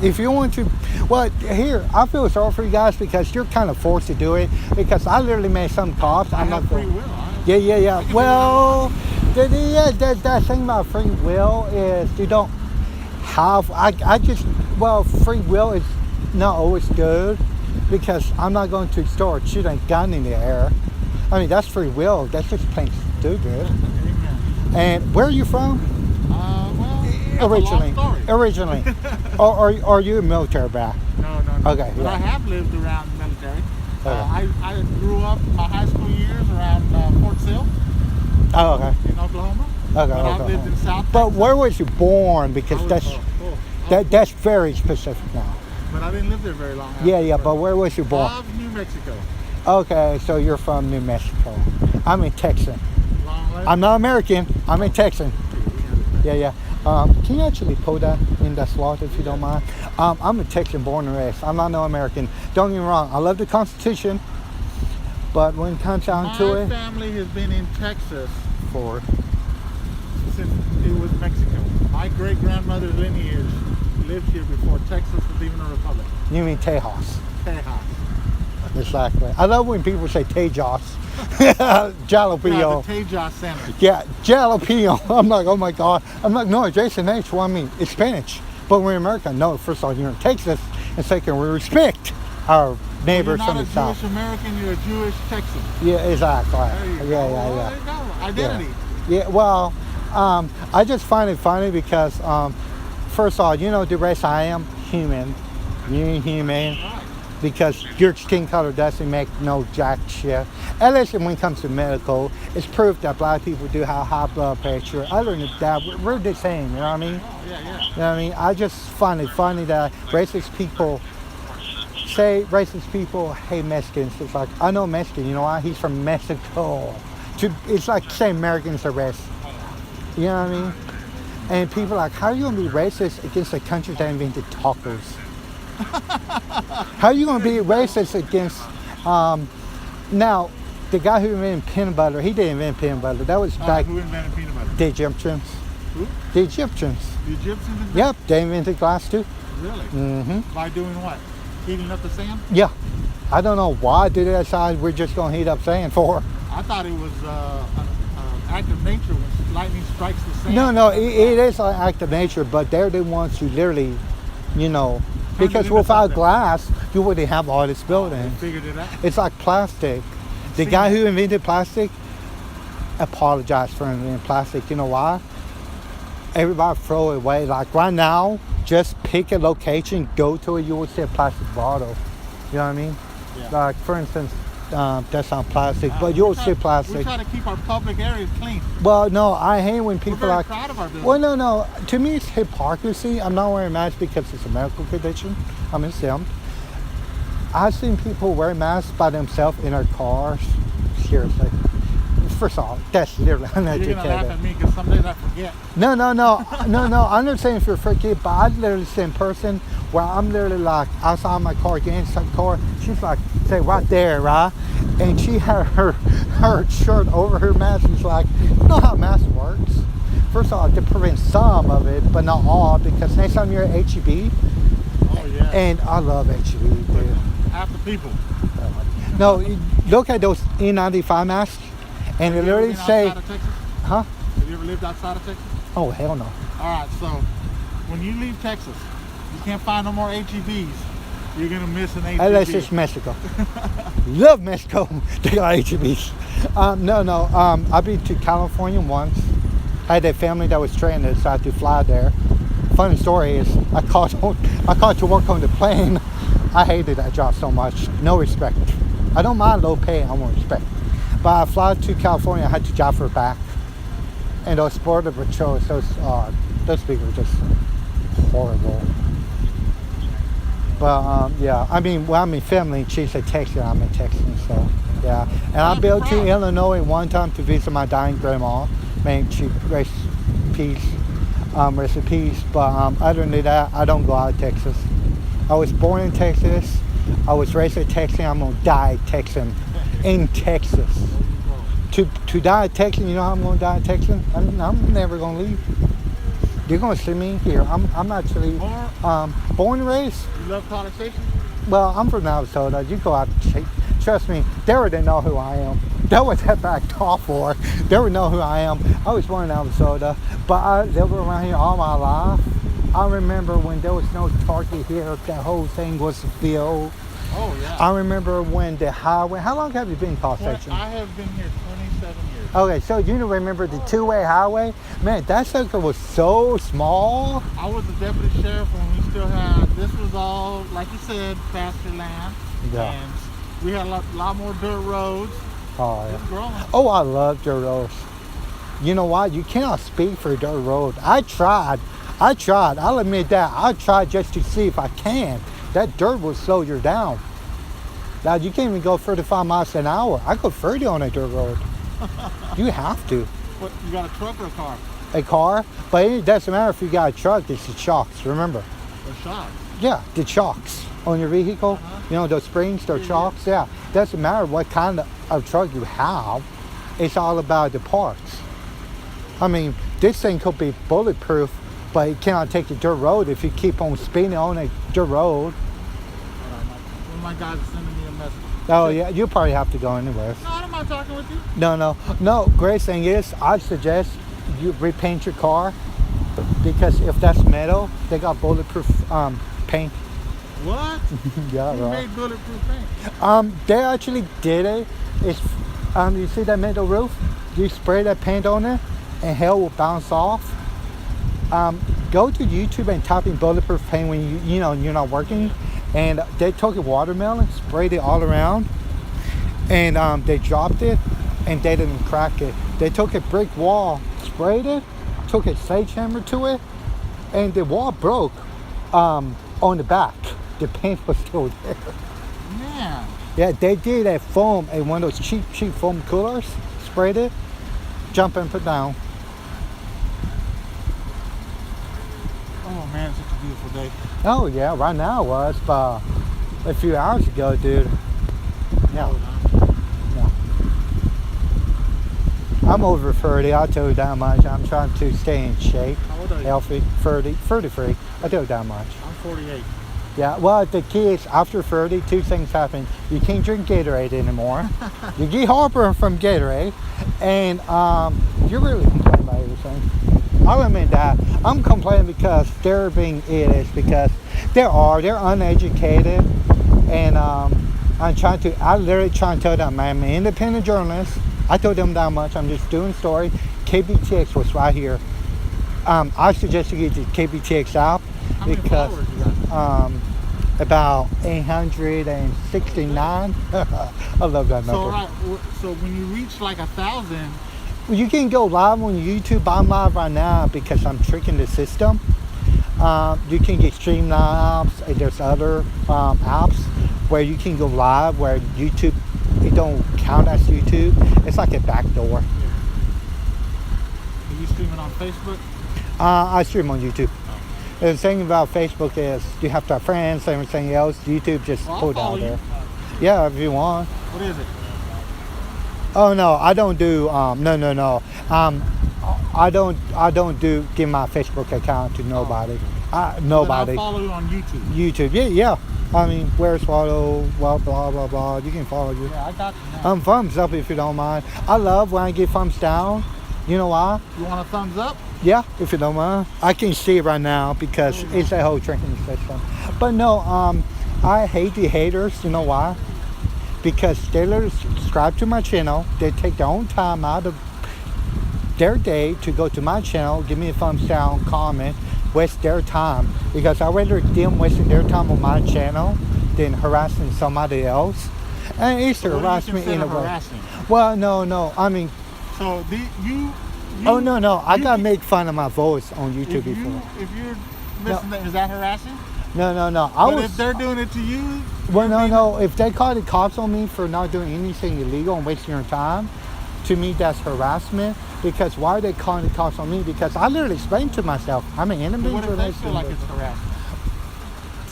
If you want to, well, here, I feel sorry for you guys because you're kind of forced to do it because I literally made some cops. I I'm have not free going. will. Yeah. Well, that thing about free will is you don't have, free will is not always good because I'm not going to store shoot a gun in the air. I mean, that's free will. That's just plain stupid. Amen. And where are you from? Well, that's a long story. Originally. or are you a military brat? No. Okay, But yeah. I have lived around the military. Okay. I grew up my high school years around Fort Sill Oh, okay. in Oklahoma. Okay, But I've lived in South But Texas. where was you born? Because I was- that's very specific now. But I didn't live there very long. Yeah, but where was you born? Of New Mexico. Okay, so you're from New Mexico. I'm in Texan. Long way. I'm not American. I'm in Texan. Yeah. Can you actually pull that in that slot if you don't mind? I'm a Texan born and raised. I'm not no American. Don't get me wrong. I love the Constitution, but when it comes down to My it, family has been in Texas for since it was Mexico. My great-grandmother's lineage lived here before Texas was even a republic. you mean Tejas. Tejas. Exactly. I love when people say Tejas. Yeah, Jalapeno. the Tejas Center. Yeah, jalapeno. I'm like, oh my God. I'm like, no, Jason H. Well, I mean, it's Spanish. But we're in America. No, first of all, you're in Texas. And second, we respect our neighbors You're from not the a south. Jewish American, you're a Jewish Texan. Yeah, exactly. There you go. Yeah. There you go. Identity. Yeah, well, I just find it funny because, first of all, you know the race I am? Human. You're human. Right. Because your skin color doesn't make no jack shit. At least when it comes to medical, it's proof that black people do have high blood pressure. Other than that, we're the same, you know what I mean? Oh, yeah. You know what I mean? I just find it funny that racist people hate Mexicans. It's like, I know Mexican, you know why? He's from Mexico. It's like saying Americans are racist. You know what I mean? And people are like, how are you going to be racist against a country that invented tacos? How are you going to be racist against, the guy who invented peanut butter, he didn't invent peanut butter. That was back Who invented peanut butter? the Egyptians. Who? The Egyptians. The Egyptians invented? Yep, they invented glass too. Really? Mm-hmm. By doing what? Heating up the sand? Yeah. I don't know why they decide we're just going to heat up sand for. I thought it was an act of nature when lightning strikes the sand. No, it is an act of nature, but they're the ones who literally, because into without something. glass, you wouldn't have all this They building. figured it out. It's like plastic. The seen guy it. who invented plastic apologized for inventing plastic. You know why? Everybody throw it away. Like right now, just pick a location, go to it, you will see a plastic bottle. You know what I mean? Yeah. Like for instance, that's not plastic, but you'll see We plastic. try to keep our public areas clean. Well, no, I hate when We're people very like. proud of our building. Well, no. To me, it's hypocrisy. I'm not wearing a mask because it's a medical condition. I'm exempt. I've seen people wear masks by themselves in their cars. Seriously. First of all, that's literally You're gonna laugh uneducated. at me because some days I forget. No. I'm not saying if you're freaky, but I literally see in person where I'm literally like outside my car, getting inside the car. She's like, say right there, right? And she had her shirt over her mask. She's like, you know how a mask works? First of all, to prevent some of it, but not all, because next time you're at HEB, Oh yeah. and I love HEB, dude. Half the people. No, look at those N95 masks, and they Have you ever literally been say, outside of Texas? huh? Have you ever lived outside of Texas? Oh, hell no. All right, so when you leave Texas, you can't find no more HEBs. You're gonna miss an HEB. Unless it's Mexico. Love Mexico. They got HEBs. I've been to California once. I had a family that was trained to decide to fly there. Funny story is I called to work on the plane. I hated that job so much. No respect. I don't mind low pay, I want respect. But I fly to California, I had to drive her back. And those border patrols, those people were just horrible. But yeah, I mean, well, I'm in family. She's a Texan, I'm a Texan, so yeah. And I've been to Illinois one time to visit my dying grandma. Man, she rest in peace. Rest in peace. But other than that, I don't go out of Texas. I was born in Texas. I was raised a Texan. I'm gonna die a Texan in Texas. To die a Texan, you know how I'm gonna die a Texan? I'm never gonna leave. You're gonna see me here. I'm actually born and raised. You love College Station? Well, I'm from Minnesota. You go out and trust me, they already know who I am. That was that backed off for. They would know who I am. I was born in Minnesota, but I lived around here all my life. I remember when there was no Target here, that whole thing was filled. Oh yeah. I remember when the highway, how long have you been in College Well, Station? I have been here 27 years. Okay, so you remember the two-way highway? Man, that sucker was so small. I was the deputy sheriff when we still had, this was all, like you said, pasture land. Yeah. And we had a lot more dirt roads. Oh, It's yeah. growing. Oh, I love dirt roads. You know what? You cannot speak for dirt road. I tried. I'll admit that. I tried just to see if I can. That dirt will slow you down. Now, you can't even go 35 miles an hour. I go 30 on a dirt road. You have to. What, you got a truck or a car? A car, but it doesn't matter if you got a truck, it's the chocks, remember? A shot. Yeah, the chocks on your vehicle. You know, those springs, they're chocks. Yeah, doesn't matter what kind of truck you have. It's all about the parts. I mean, this thing could be bulletproof, but it cannot take the dirt road if you keep on speeding on a dirt road. One of my guys is sending me a message. Oh yeah, you probably have to go anyways. No, I don't mind talking with you. No. Great thing is, I'd suggest you repaint your car, because if that's metal, they got bulletproof paint. What? Yeah, You right. made bulletproof paint. They actually did it. It's you see that metal roof? You spray that paint on it, and hell will bounce off. Go to YouTube and type in bulletproof paint when you're not working, and they took a watermelon, sprayed it all around, and they dropped it, and they didn't crack it. They took a brick wall, sprayed it, took a sledgehammer to it, and the wall broke on the back. The paint was still there. Man. Yeah, they did a foam, one of those cheap foam coolers, sprayed it, jump and put down. Oh man, such a beautiful day. Oh yeah, right now it was, but a few hours ago, dude. Yeah. Oh, no. Yeah. I'm over 30. I'll tell you that much. I'm trying to stay in shape, How old are you? healthy. 33. I'll tell you that much. I'm 48. Yeah, well, the kids, after 30, two things happen. You can't drink Gatorade anymore. You get heartburn from Gatorade. And you're really complaining about everything. I'll admit that. I'm complaining because they're being idiots, because they're uneducated. And I literally trying to tell them, I'm an independent journalist. I told them that much. I'm just doing story. KBTX was right here. I suggest you get the KBTX app. How many Because followers you got? about 869. I love that number. So right, so when you reach like 1,000, Well, you can go live on YouTube. I'm live right now because I'm tricking the system. You can get Streamline apps. And there's other apps where you can go live where YouTube, it don't count as YouTube. It's like a backdoor. are you streaming on Facebook? I stream on YouTube. The thing about Facebook is you have to have friends and everything else. YouTube just Well, I'll put follow out there. you. Yeah, if you want. What is it? Oh no, I don't do no. I don't give my Facebook account to nobody. Nobody. Then I'll follow you on YouTube. YouTube, yeah. I mean, where's Waldo? Well, blah blah blah. You can follow you. Yeah, I got you now. Thumbs up if you don't mind. I love when I get thumbs down. You know why? You want a thumbs up? Yeah, if you don't mind. I can see it right now because it's a whole drinking system. But no, I hate the haters. You know why? Because they literally subscribe to my channel. They take their own time out of their day to go to my channel, give me a thumbs down, comment, waste their time. Because I'd rather them wasting their time on my channel than harassing somebody else. And it's So what do you harassment in a consider way. harassing? Well, no. I mean, So you oh no. I you got can- make fun of my voice on YouTube if before. you're missing that, is that harassing? No. But if they're doing it to you, Well, no. If they call the cops on me for not doing anything illegal and wasting your time, to me that's harassment. Because why are they calling the cops on me? Because I literally explained to myself, I'm an enemy what if they journalist. feel like it's harassing?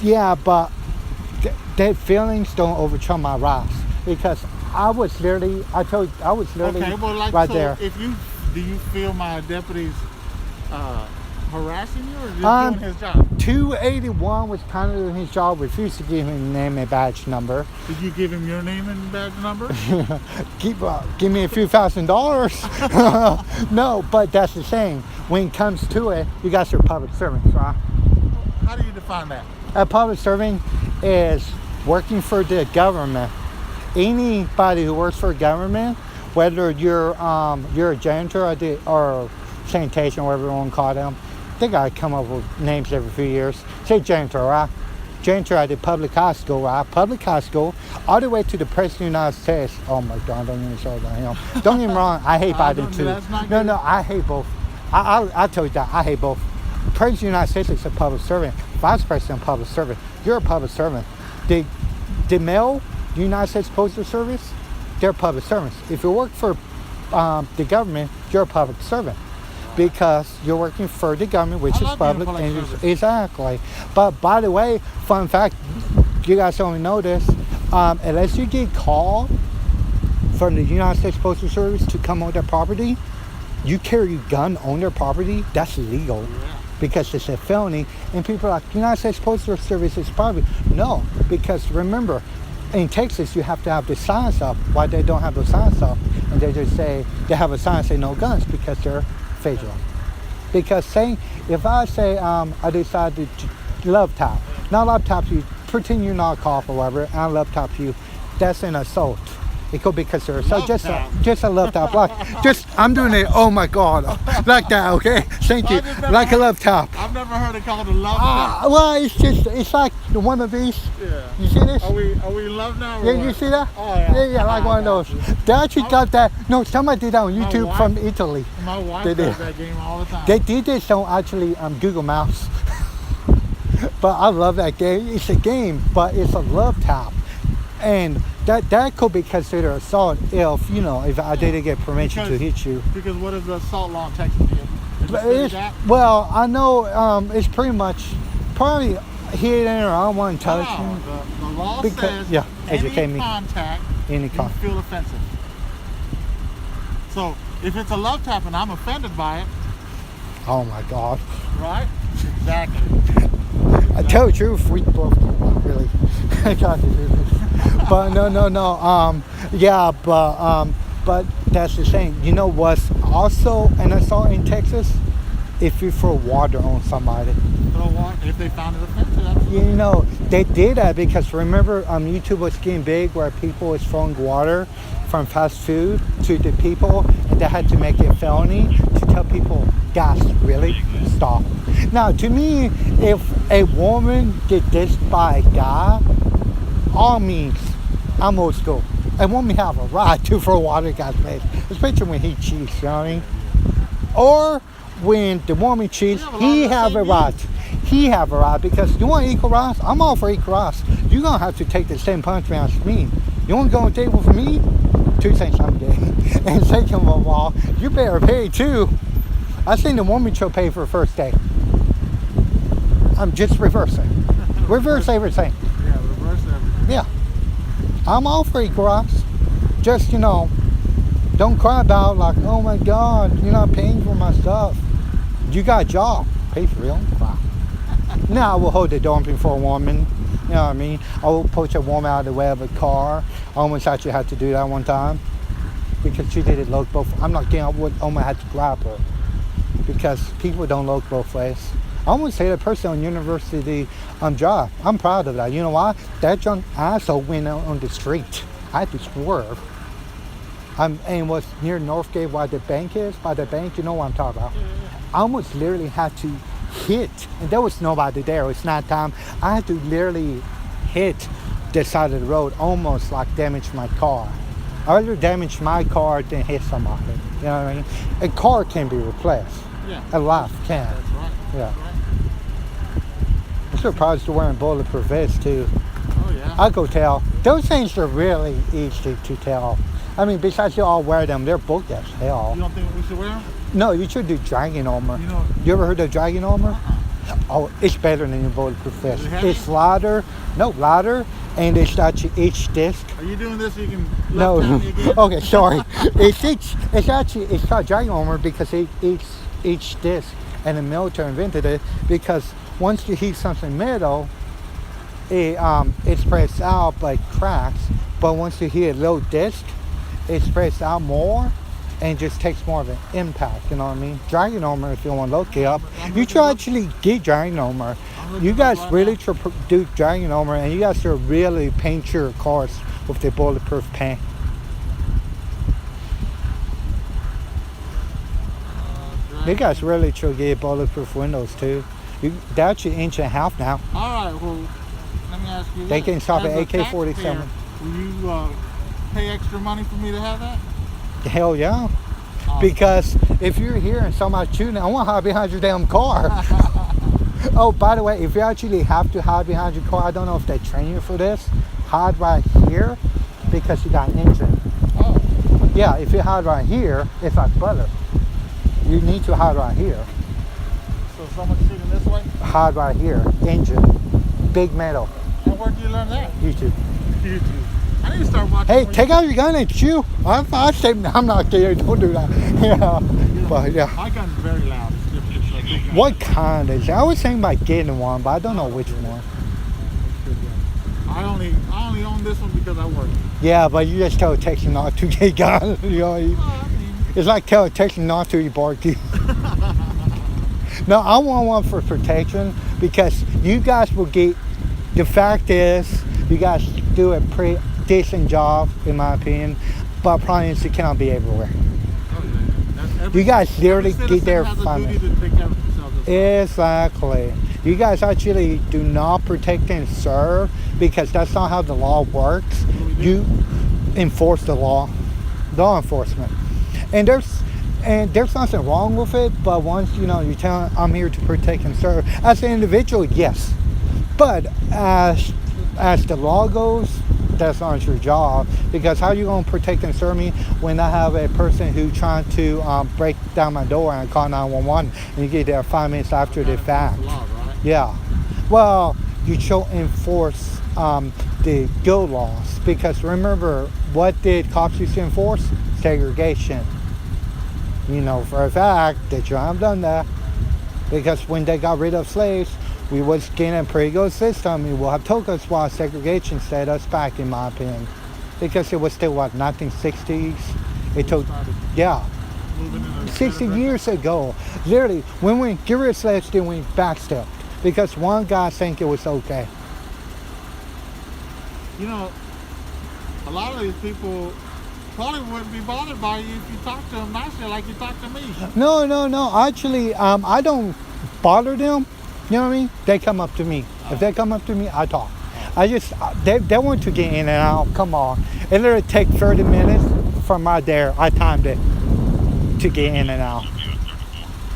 Yeah, but their feelings don't overcome my rights. Because I was literally Okay, well, like right so there. do you feel my deputy's harassing you or just Um, doing his job? 281 was kind of doing his job, refused to give him name and badge number. Did you give him your name and badge number? Give me a few $1,000s. No, but that's the thing. When it comes to it, you guys are public servants, right? How do you define that? A public servant is working for the government. Anybody who works for government, whether you're a janitor or sanitation, whatever you want to call them, they gotta come up with names every few years. Say janitor, right? Janitor at the public high school, right? Public high school, all the way to the President of the United States. Oh my God, don't even start about him. Don't get me wrong, I hate Biden too. that's not No, good. I hate both. I tell you that, I hate both. President of the United States is a public servant. Vice President, public servant. You're a public servant. The mail, the United States Postal Service, they're public servants. If you work for the government, you're a public servant. Because you're working for the government, which I is love being public. public service. Exactly. But by the way, fun fact, you guys don't know this, unless you get called from the United States Postal Service to come on their property, you carry a gun on their property, that's illegal. Because it's a felony. And people are like, United States Postal Service is private. No, because remember, in Texas, you have to have the signs up. Why they don't have the signs up? And they just say, they have a sign say no guns because they're federal. Because if I say I decided to love tap, not love tap you, pretend you're not a cop or whatever, and I love tap you, that's an assault. It could be considered so Love just tap. a love tap, like I'm doing it. Oh my God, like that. Okay, thank you. I just never Like a heard- love tap. I've never heard it called a love tap. Well, it's like one of these. Yeah. You see this? Are we in love now? Or Yeah, what? you see that? Oh, yeah. Yeah, like one of those. They actually got that. No, somebody did that on YouTube wife- from Italy. My wife They does did. that game all the time. They did this on actually Google Maps. But I love that game. It's a game, but it's a love tap. And that could be considered assault if I didn't get permission to hit you. Because what is the assault law in Texas? Is But it that? well, I know it's pretty much probably hitting or I want to touch No, you. the law Because- says yeah, educate any me. contact Any you con. feel offensive. So If it's a love tap and I'm offended by it, Oh my God. right? Exactly. I tell you the truth, we both don't want really got to do this. But no. Yeah, but that's the thing. You know what's also, and I saw in Texas, if you throw water on somebody. Throw water if they found it offensive. Absolutely. You know, they did that because remember, YouTube was getting big where people was throwing water from fast food to the people, and they had to make it felony to tell people, guys, really stop. Now, to me, if a woman get this by a guy, all means, I'm old school. A woman have a right to throw water in a guy's face, especially when he cheats. You know what I mean? Or when the woman cheats, he have a right. He have a right because you want equal rights. I'm all for equal rights. You're gonna have to take the same punishment as me. You want to go on a date with me? 2 things I'm gay. And second of all, you better pay too. I seen the woman should pay for a first date. I'm just reversing. Reverse everything. Yeah, reverse everything. Yeah. I'm all for equal rights. Just, don't cry about like, oh my God, you're not paying for my stuff. You got a job. Pay for your own crap. Now I will hold the door open for a woman. You know what I mean? I will push a woman out of the way of a car. I almost actually had to do that one time because she did it look both. I'm not getting what almost had to grab her because people don't look both ways. I almost hit a person on university job. I'm proud of that. You know why? That drunk asshole went out on the street. I had to swerve. And it was near Northgate where the bank is. By the bank, you know what I'm talking about. I almost literally had to hit, and there was nobody there. It was nighttime. I had to literally hit the side of the road, almost like damage my car. I rather damage my car than hit somebody. You know what I mean? A car can be replaced. Yeah. A life can. That's right. Yeah. That's right. I'm surprised you're wearing bulletproof vests too. Oh yeah. I go tell. Those things are really easy to tell. I mean, besides you all wear them, they're booked as hell. You don't think we should wear them? No, you should do dragon armor. You ever heard of dragon armor? Oh, it's better than your bulletproof vest. Is it heavy? It's lighter, and it's actually each disc. Are you doing this so you can No, left-hand me again? okay, sorry. It's called dragon armor because each disc, and the military invented it because once you heat something metal, it spreads out like cracks. But once you heat a low disc, it spreads out more and just takes more of an impact, you know what I mean? Dragon armor, if you want to look it up, you should actually get dragon armor. You guys really should do dragon armor, and you guys should really paint your cars with the bulletproof paint. You guys really should get bulletproof windows too. They're actually an inch and a half now. All right, well, let me ask you They this. can stop As at a AK-47. taxpayer, Will you pay extra money for me to have that? Hell yeah. Awesome. Because if you're here and somebody's shooting, I want to hide behind your damn car. Oh, by the way, if you actually have to hide behind your car, I don't know if they train you for this, hide right here because you got an engine. Oh, Yeah, if you hide right here, it's like butter. You need to hide right here. so someone's shooting this way? Hide right here, engine, big metal, And where do you learn that? YouTube. YouTube. I need to start watching. Hey, more take out your gun and shoot. I say, I'm not kidding, don't do that. Yeah, but yeah. My gun's very loud. It's different. It's a big gun. What kind is it? I was thinking about getting one, but I don't know which one. It's a good gun. I only own this one because I work. Yeah, but you just tell Texas not to get guns. You know, Well, I mean, it's like telling Texas not to eat barbecue. No, I want one for protection because you guys will get. The fact is, you guys do a pretty decent job, in my opinion, but problem is it cannot be everywhere. You guys literally get there has a finally. duty to take care of themselves as well. Exactly. You guys actually do not protect and serve because that's not how the law works. You enforce the law enforcement. And there's nothing wrong with it, but once you tell I'm here to protect and serve. As an individual, yes. But as the law goes, that's not your job, because how are you going to protect and serve me when I have a person who trying to break down my door and I call 911 and you get there 5 minutes after the fact? Law, right? Yeah. Well, you should enforce the good laws, because remember, what did cops used to enforce? Segregation. you know for a fact that you have done that. Because when they got rid of slaves, we was getting a pretty good system. We will have took us while segregation set us back, in my opinion. Because it was still, what, 1960s? It took, yeah, Moving in a 60 better years ago. Literally, when we get rid of slaves, then we backstepped. Because one guy think it was okay. You know, a lot of these people probably wouldn't be bothered by you if you talk to them nicely like you talk to me. No. Actually, I don't bother them. You know what I mean? They come up to me. If they come up to me, I talk. I just, they want to get in and out. Come on. It literally take 30 minutes from right there. I timed it to get in and out.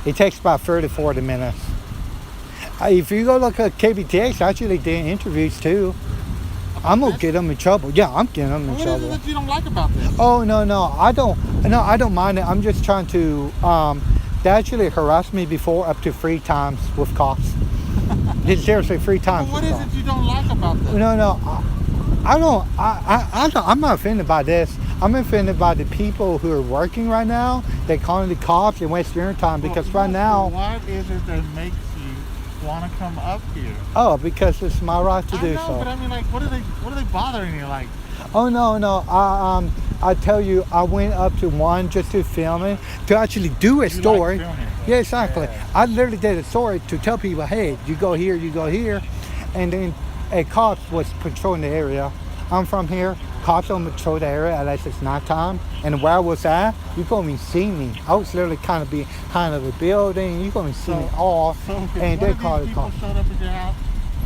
It takes about 30, 40 minutes. If you go look at KBTX, actually did interviews too. I'm gonna get them in trouble. Yeah, I'm getting them in What is trouble. it that you don't like about this? Oh no, I don't mind it. I'm just trying to. They actually harassed me before up to 3 times with cops. Seriously, 3 times. But what with is cops. it you don't like about this? No, I don't. I'm not offended by this. I'm offended by the people who are working right now. They're calling the cops and wasting their time because right now. What is it that makes you want to come up here? Oh, because it's my right to I do know, so. but I mean, like, what are they bothering you? Like, Oh no. I tell you, I went up to one just to film it, to actually do a story. Like filming. Yeah, exactly. Yeah. I literally did a story to tell people, hey, you go here, and then a cop was patrolling the area. I'm from here. Cops don't patrol the area unless it's nighttime. And where I was at, you couldn't even see me. I was literally kind of behind of a building. You couldn't even see me all. So if And one they of called these the people cops. showed up at your house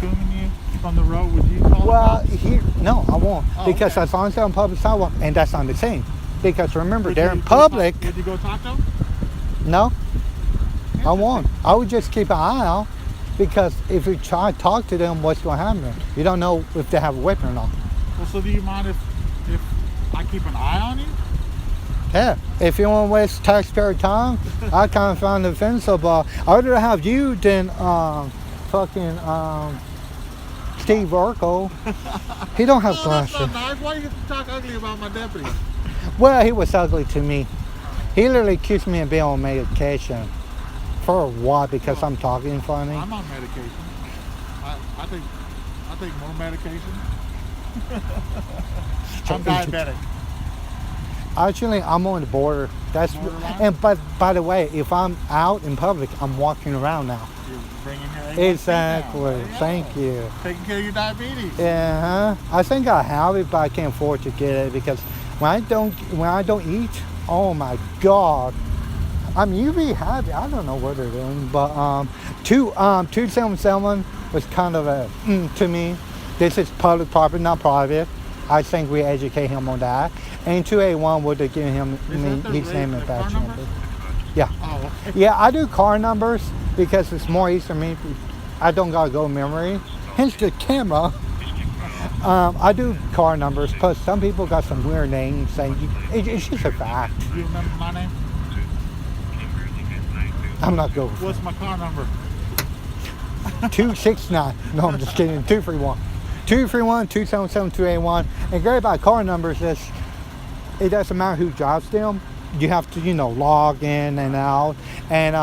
filming you from the road, would you call Well, the cops? here, no, I won't. Oh, Because okay. as long as they're on public sidewalk, and that's not the same. Because remember, Would they're you in go public. talk- Would you go talk to them? No, I won't. I would just keep an eye out. Because if you try to talk to them, what's going to happen? You don't know if they have a weapon or not. Well, so do you mind if I keep an eye on you? Yeah, if you want to waste taxpayer time, I kind of find it offensive. I'd rather have you than fucking Steve Urkel. He don't have Oh, that's so glasses. nice. Why you talk ugly about my deputy? Well, he was ugly to me. He literally accused me of being on medication. For what? Because I'm talking funny? I'm on medication. I take more medication. I'm diabetic. Actually, I'm on the border. That's Borderline? and but by the way, if I'm out in public, I'm walking around now. You're bringing your A1C Exactly. down. There you Thank go. you. Taking care of your diabetes. Yeah, I think I have it, but I can't afford to get it because when I don't eat, oh my God, I'm usually happy. I don't know what they're doing, but 277 was kind of a to me. This is public property, not private. I think we educate him on that. And 281 would have given him Is that the his rate- name the and car badge number? number. Yeah. Oh, okay. Yeah, I do car numbers because it's more easy for me. I don't gotta go memory. Hence the camera. I do car numbers. Plus, some people got some weird names. Saying it's just a fact. Do you remember my name? I'm not going. What's my car number? 269. No, I'm just kidding. 231. 231 277 281. And great about car numbers is it doesn't matter who drives them. You have to, log in and out. And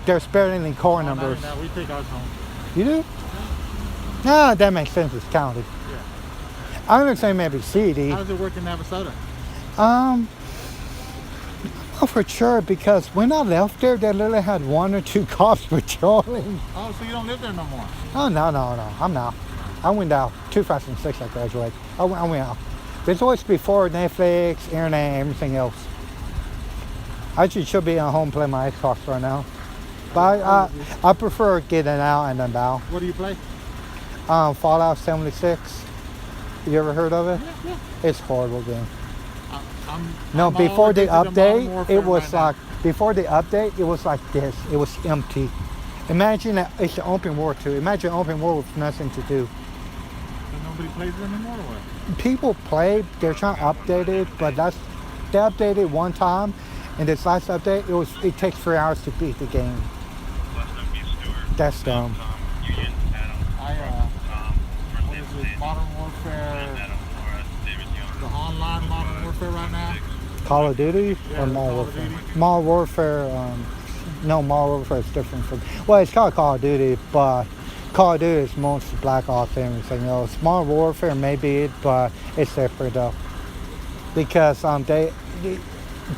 they're better than car Oh, numbers. No, we take ours home. You do? Ah, that makes sense. It's county. Yeah. I understand maybe CD. How does it work in Navasota? Not for sure because when I left there, they literally had 1 or 2 cops patrolling. Oh, so you don't live there no more? Oh no, I'm out. I went out 2006. I graduated. I went out. This was before Netflix, internet, everything else. I should be at home playing my Xbox right now, but I prefer getting out and about. What do you play? Fallout 76. You ever heard of it? Yeah. It's a horrible game. No, I'm before all the addicted to Modern update, Warfare it was right now. like before the update, it was like this. It was empty. Imagine that it's an open world too. Imagine an open world with nothing to do. So nobody plays it anymore or what? People play. They're trying to update it, but they updated one time, and this last update, it takes 3 hours to beat the game. That's dumb. What is it? Modern Warfare. The online Modern Warfare right now. Call of Duty Yeah, or the Modern Call of Warfare? Duty. Modern Warfare, no, Modern Warfare is different from, well, it's called Call of Duty, but Call of Duty is mostly Black Ops and everything else. Modern Warfare may be it, but it's separate though. Because they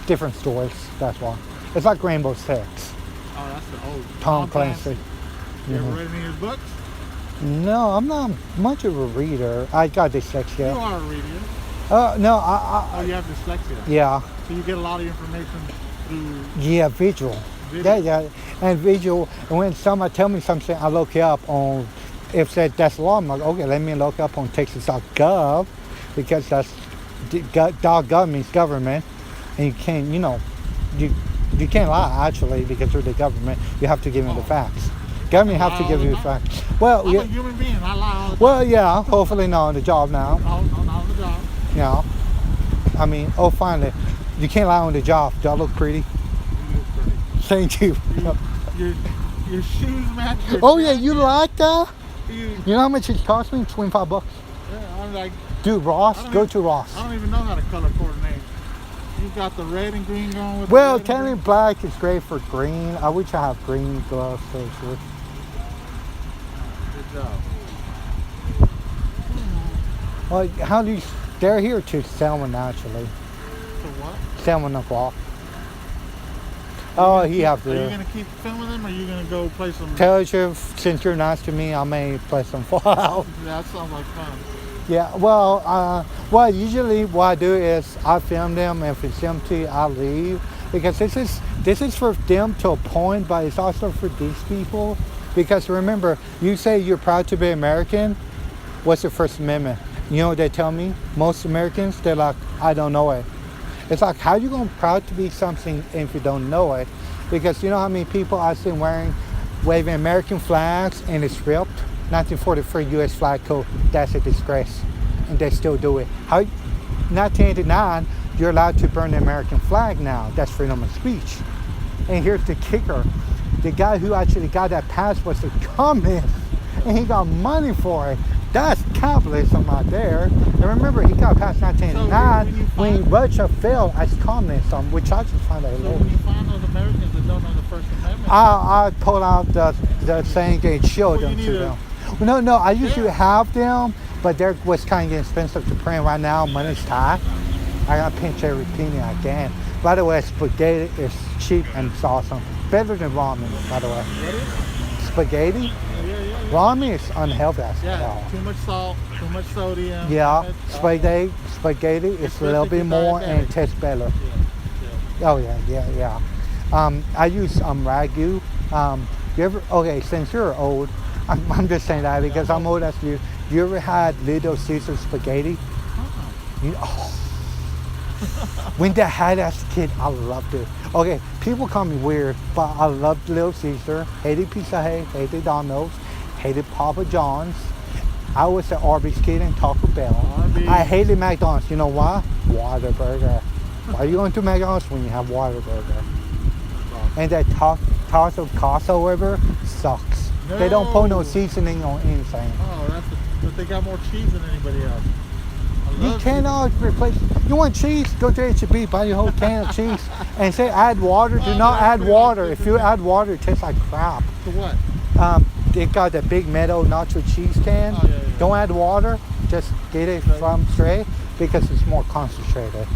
different stories, that's why. It's like Rainbow Six, Oh, that's the old Tom Clancy. You ever Mhm. read any of his books? No, I'm not much of a reader. I got You dyslexia. are a reader. No, Oh, you have dyslexia. yeah. So you get a lot of information through Yeah, visual. video. Yeah, and visual. And when somebody tell me something, I look it up on. If said that's law, I'm like, okay, let me look up on Texas.gov because that's .gov means government, and you can't, you can't lie actually because you're the government. You have to give me the facts. Government have to give you the facts. Well, I'm yeah. a human being. I lie all the time. Well, yeah. Hopefully, not on the job now. No, not on the job. You know. I mean, oh, finally, you can't lie on the job. Do I look pretty? You look pretty. Thank you. Your shoes match your Oh yeah, jacket. you like that? You, You know how much it cost me? $25. yeah, I'm like, Dude, Ross, I don't go even- to Ross. I don't even know how to color coordinate. You got the red and green going with Well, the red and telling green? black is great for green. I wish I have green gloves. So sure. Good job. Well, how do you? They're here to Selman actually. So what? Selman o'clock. Oh, he have Are you to. gonna keep filming them, or are you gonna go play some? Tell you, since you're nice to me, I may play some Fallout. That sounds like fun. Yeah, well, usually what I do is I film them. If it's empty, I leave because this is for them to a point, but it's also for these people. Because remember, you say you're proud to be American. What's the First Amendment? You know what they tell me? Most Americans, they're like, I don't know it. It's like, how you gonna proud to be something if you don't know it? Because you know how many people I've seen waving American flags and it's ripped? 1943 U.S. flag code, that's a disgrace. And they still do it. 1989, you're allowed to burn the American flag now. That's freedom of speech. And here's the kicker. The guy who actually got that pass was a communist. And he got money for it. That's capitalism out there. And remember, he got past 1989 when Russia fell as communism, which I just find that So when you find those Americans that don't know the First Amendment, I pull out the thing and show Well, you them need to to- them. No, I used to have them, but they're what's kind of expensive to print right now. Money's tight. I got to pinch every penny I can. By the way, spaghetti is cheap and it's awesome. Better than ramen, by the way. what is? Spaghetti? Yeah. Ramen is unhealthy as Yeah, hell. too much salt, too much sodium. Yeah, too much- spaghetti is a Especially little if bit you're more and diabetic. tastes better. Yeah. Oh yeah. I use ragu. You ever? Okay, since you're old, I'm just saying that because I'm old as you. You ever had Little Caesar spaghetti? Uh-uh. When they had that as a kid, I loved it. Okay, people call me weird, but I loved Little Caesar. Hated Pizza Hut, hated Domino's, hated Papa John's. I was an Arby's kid and Taco Bell. Arby's. I hated McDonald's. You know why? Whataburger. Why are you going to McDonald's when you have Whataburger? And that toss of Casa, whatever, sucks. They don't put no No. seasoning on anything. Oh, but they got more cheese than anybody else. I You love cannot replace. You want cheese? Go to H-E-B, buy your whole can of cheese, and say add water. Do Oh, not that's add pretty water. nice. If you add water, it tastes like crap. To what? They got the big metal nacho cheese can. Oh, yeah. Don't add water. Just get it from straight because it's more concentrated.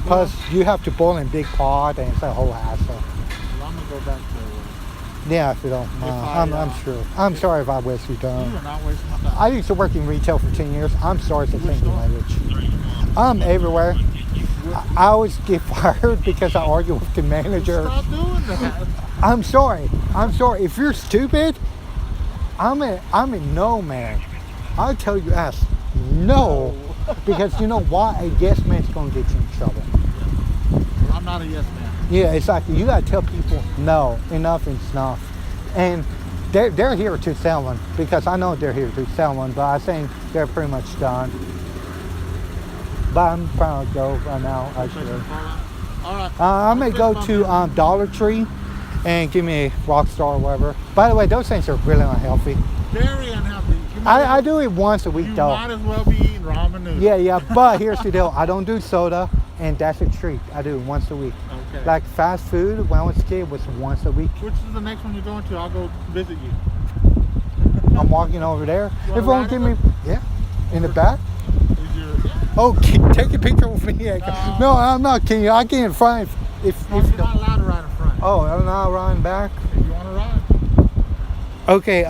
Plus, you have to boil in big pot, and it's a whole hassle. Well, I'm gonna go back to. Yeah, if you don't mind. I'm sure. I'm sorry if I waste your You time. are not wasting my time. I used to work in retail for 10 years. I'm sorry to Which think the store? language. I'm everywhere. I always get fired because I argue with the manager. Stop doing that. I'm sorry. If you're stupid, I'm a no man. I'll tell you as no. Because you know why? A yes man's gonna get you in trouble. Well, I'm not a yes man. Yeah, exactly. You gotta tell people no, enough is enough. And they're here to sell one because I know they're here to sell one, but I think they're pretty much done. But I'm trying to go right now, actually. All right. I may go to Dollar Tree and give me a Rockstar or whatever. By the way, those things are really unhealthy. Very unhealthy. You might I as- do it once a week You though. might as well be eating ramen noodles. Yeah, but here's the deal. I don't do soda, and that's a treat. I do once a week. Okay. Like fast food, when I was a kid, was once a week. Which is the next one you're going to? I'll go visit you. I'm walking over there. You wanna If won't ride give with me, yeah, in the back. Is your Oh, take a picture with me. No, I'm not kidding you. I get in front if no, you you're don't. not allowed to ride in front. Oh, I'm not riding back. If you want to ride. Okay,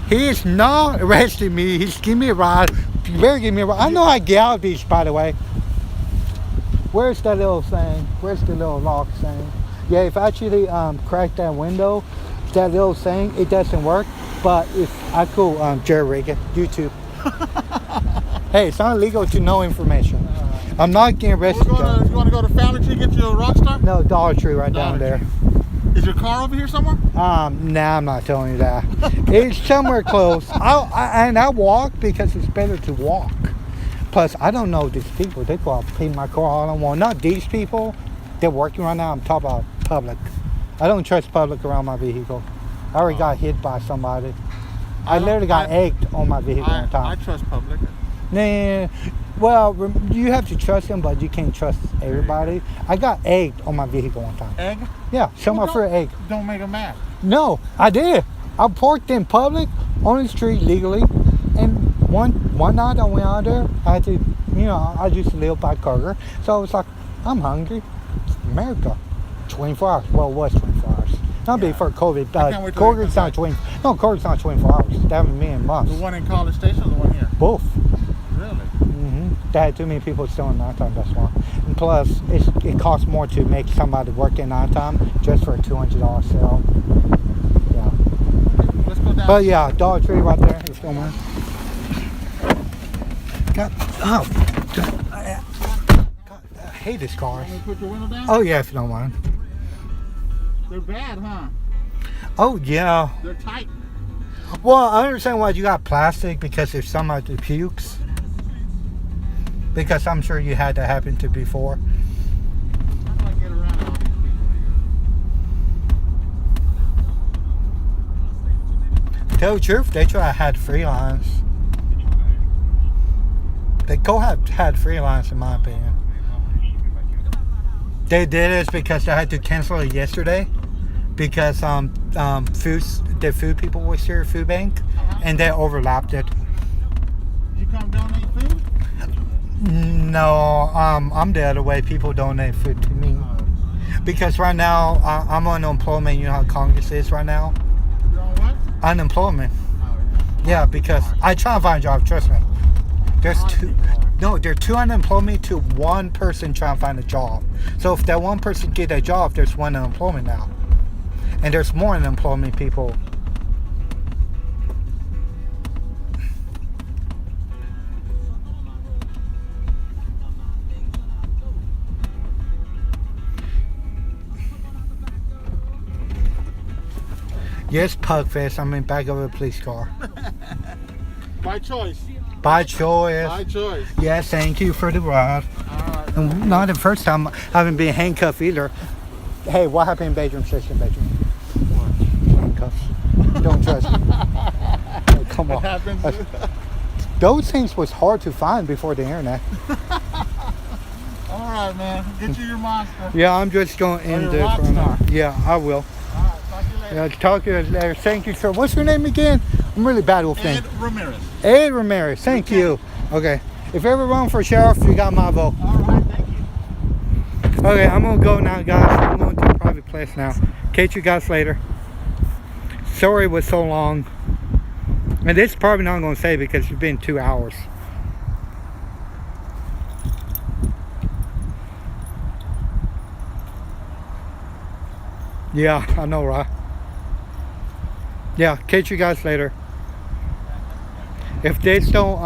he is not arresting me. He's giving me a ride. You better give me a ride. I know how to get out of these, by the way. Where's that little thing? Where's the little lock thing? Yeah, if I actually crack that window, that little thing, it doesn't work. But if I could Jerry Reagan, YouTube. Hey, it's not illegal to know information. I'm not getting arrested. You want to go to Family Tree, get you a Rockstar? No, Dollar Tree right down Dollar there. Is your car over here somewhere? Nah, I'm not telling you that. It's somewhere close. I walk because it's better to walk. Plus, I don't know these people. They go out and paint my car all I want. Not these people. They're working right now. I'm talking about public. I don't trust public around my vehicle. I already got hit by somebody. I literally got egged on my vehicle one I time. trust public. Nah, well, you have to trust them, but you can't trust everybody. I got egged on my vehicle one time. Egg? Yeah, show my free egg. Don't make them mad. No, I did. I parked in public on the street legally, and one night I went out there. I had to, I used to live by Kroger, so I was like, I'm hungry. It's America, 24 hours. Well, it was 24 hours. Not before COVID. I can't wait till Kroger's they not come 20. No, Kroger's not 24 hours. That haven't been months. The one in College Station or the one here? Both. Really? They had too many people stealing nighttime, that's why. And plus, it costs more to make somebody work in nighttime just for a $200 sale. Yeah. Let's go down. But yeah, Dollar Tree right there, if you don't mind. God, I hate this car. Want me to put your window down? Oh yeah, if you don't mind. They're bad, huh? Oh yeah. They're tight. Well, I understand why you got plastic, because if somebody pukes. Because I'm sure you had that happen to before. How do I get around all these people? Tell the truth, they try to had free lines. They could have had free lines, in my opinion. They did it because they had to cancel it yesterday because the food people was here at food bank, and they overlapped it. You come donate food? No, I'm the other way. People donate food to me because right now I'm on unemployment. You know how Congress is right now. You're on what? Unemployment. Yeah, because I try to find a job. Trust me. There's two. No, there are two unemployment to one person trying to find a job. So if that one person get a job, there's one unemployment now, and there's more unemployment people. Yes, Pugfest. I'm in back of a police car. By choice. By choice. By choice. Yes, thank you for the ride. Alright. And not the first time I haven't been handcuffed either. Hey, what happened in bedroom session, bedroom? Handcuffs. Don't trust me. Oh, come It on. happens. Those things was hard to find before the internet. Alright, man. Get you your monster. Yeah, I'm just going Or in your there. rock star. Yeah, I will. Alright, talk to you later. Yeah, talk to you later. Thank you, sir. What's your name again? I'm really bad with names. Ed Ramirez. Ed Ramirez. Thank you. Okay. If you ever run for sheriff, you got my vote. Alright, thank you. Okay, I'm gonna go now, guys. I'm going to a private place now. Catch you guys later. Sorry it was so long. And this is probably not gonna say because it's been 2 hours. Yeah, I know, right? Yeah, catch you guys later. If this don't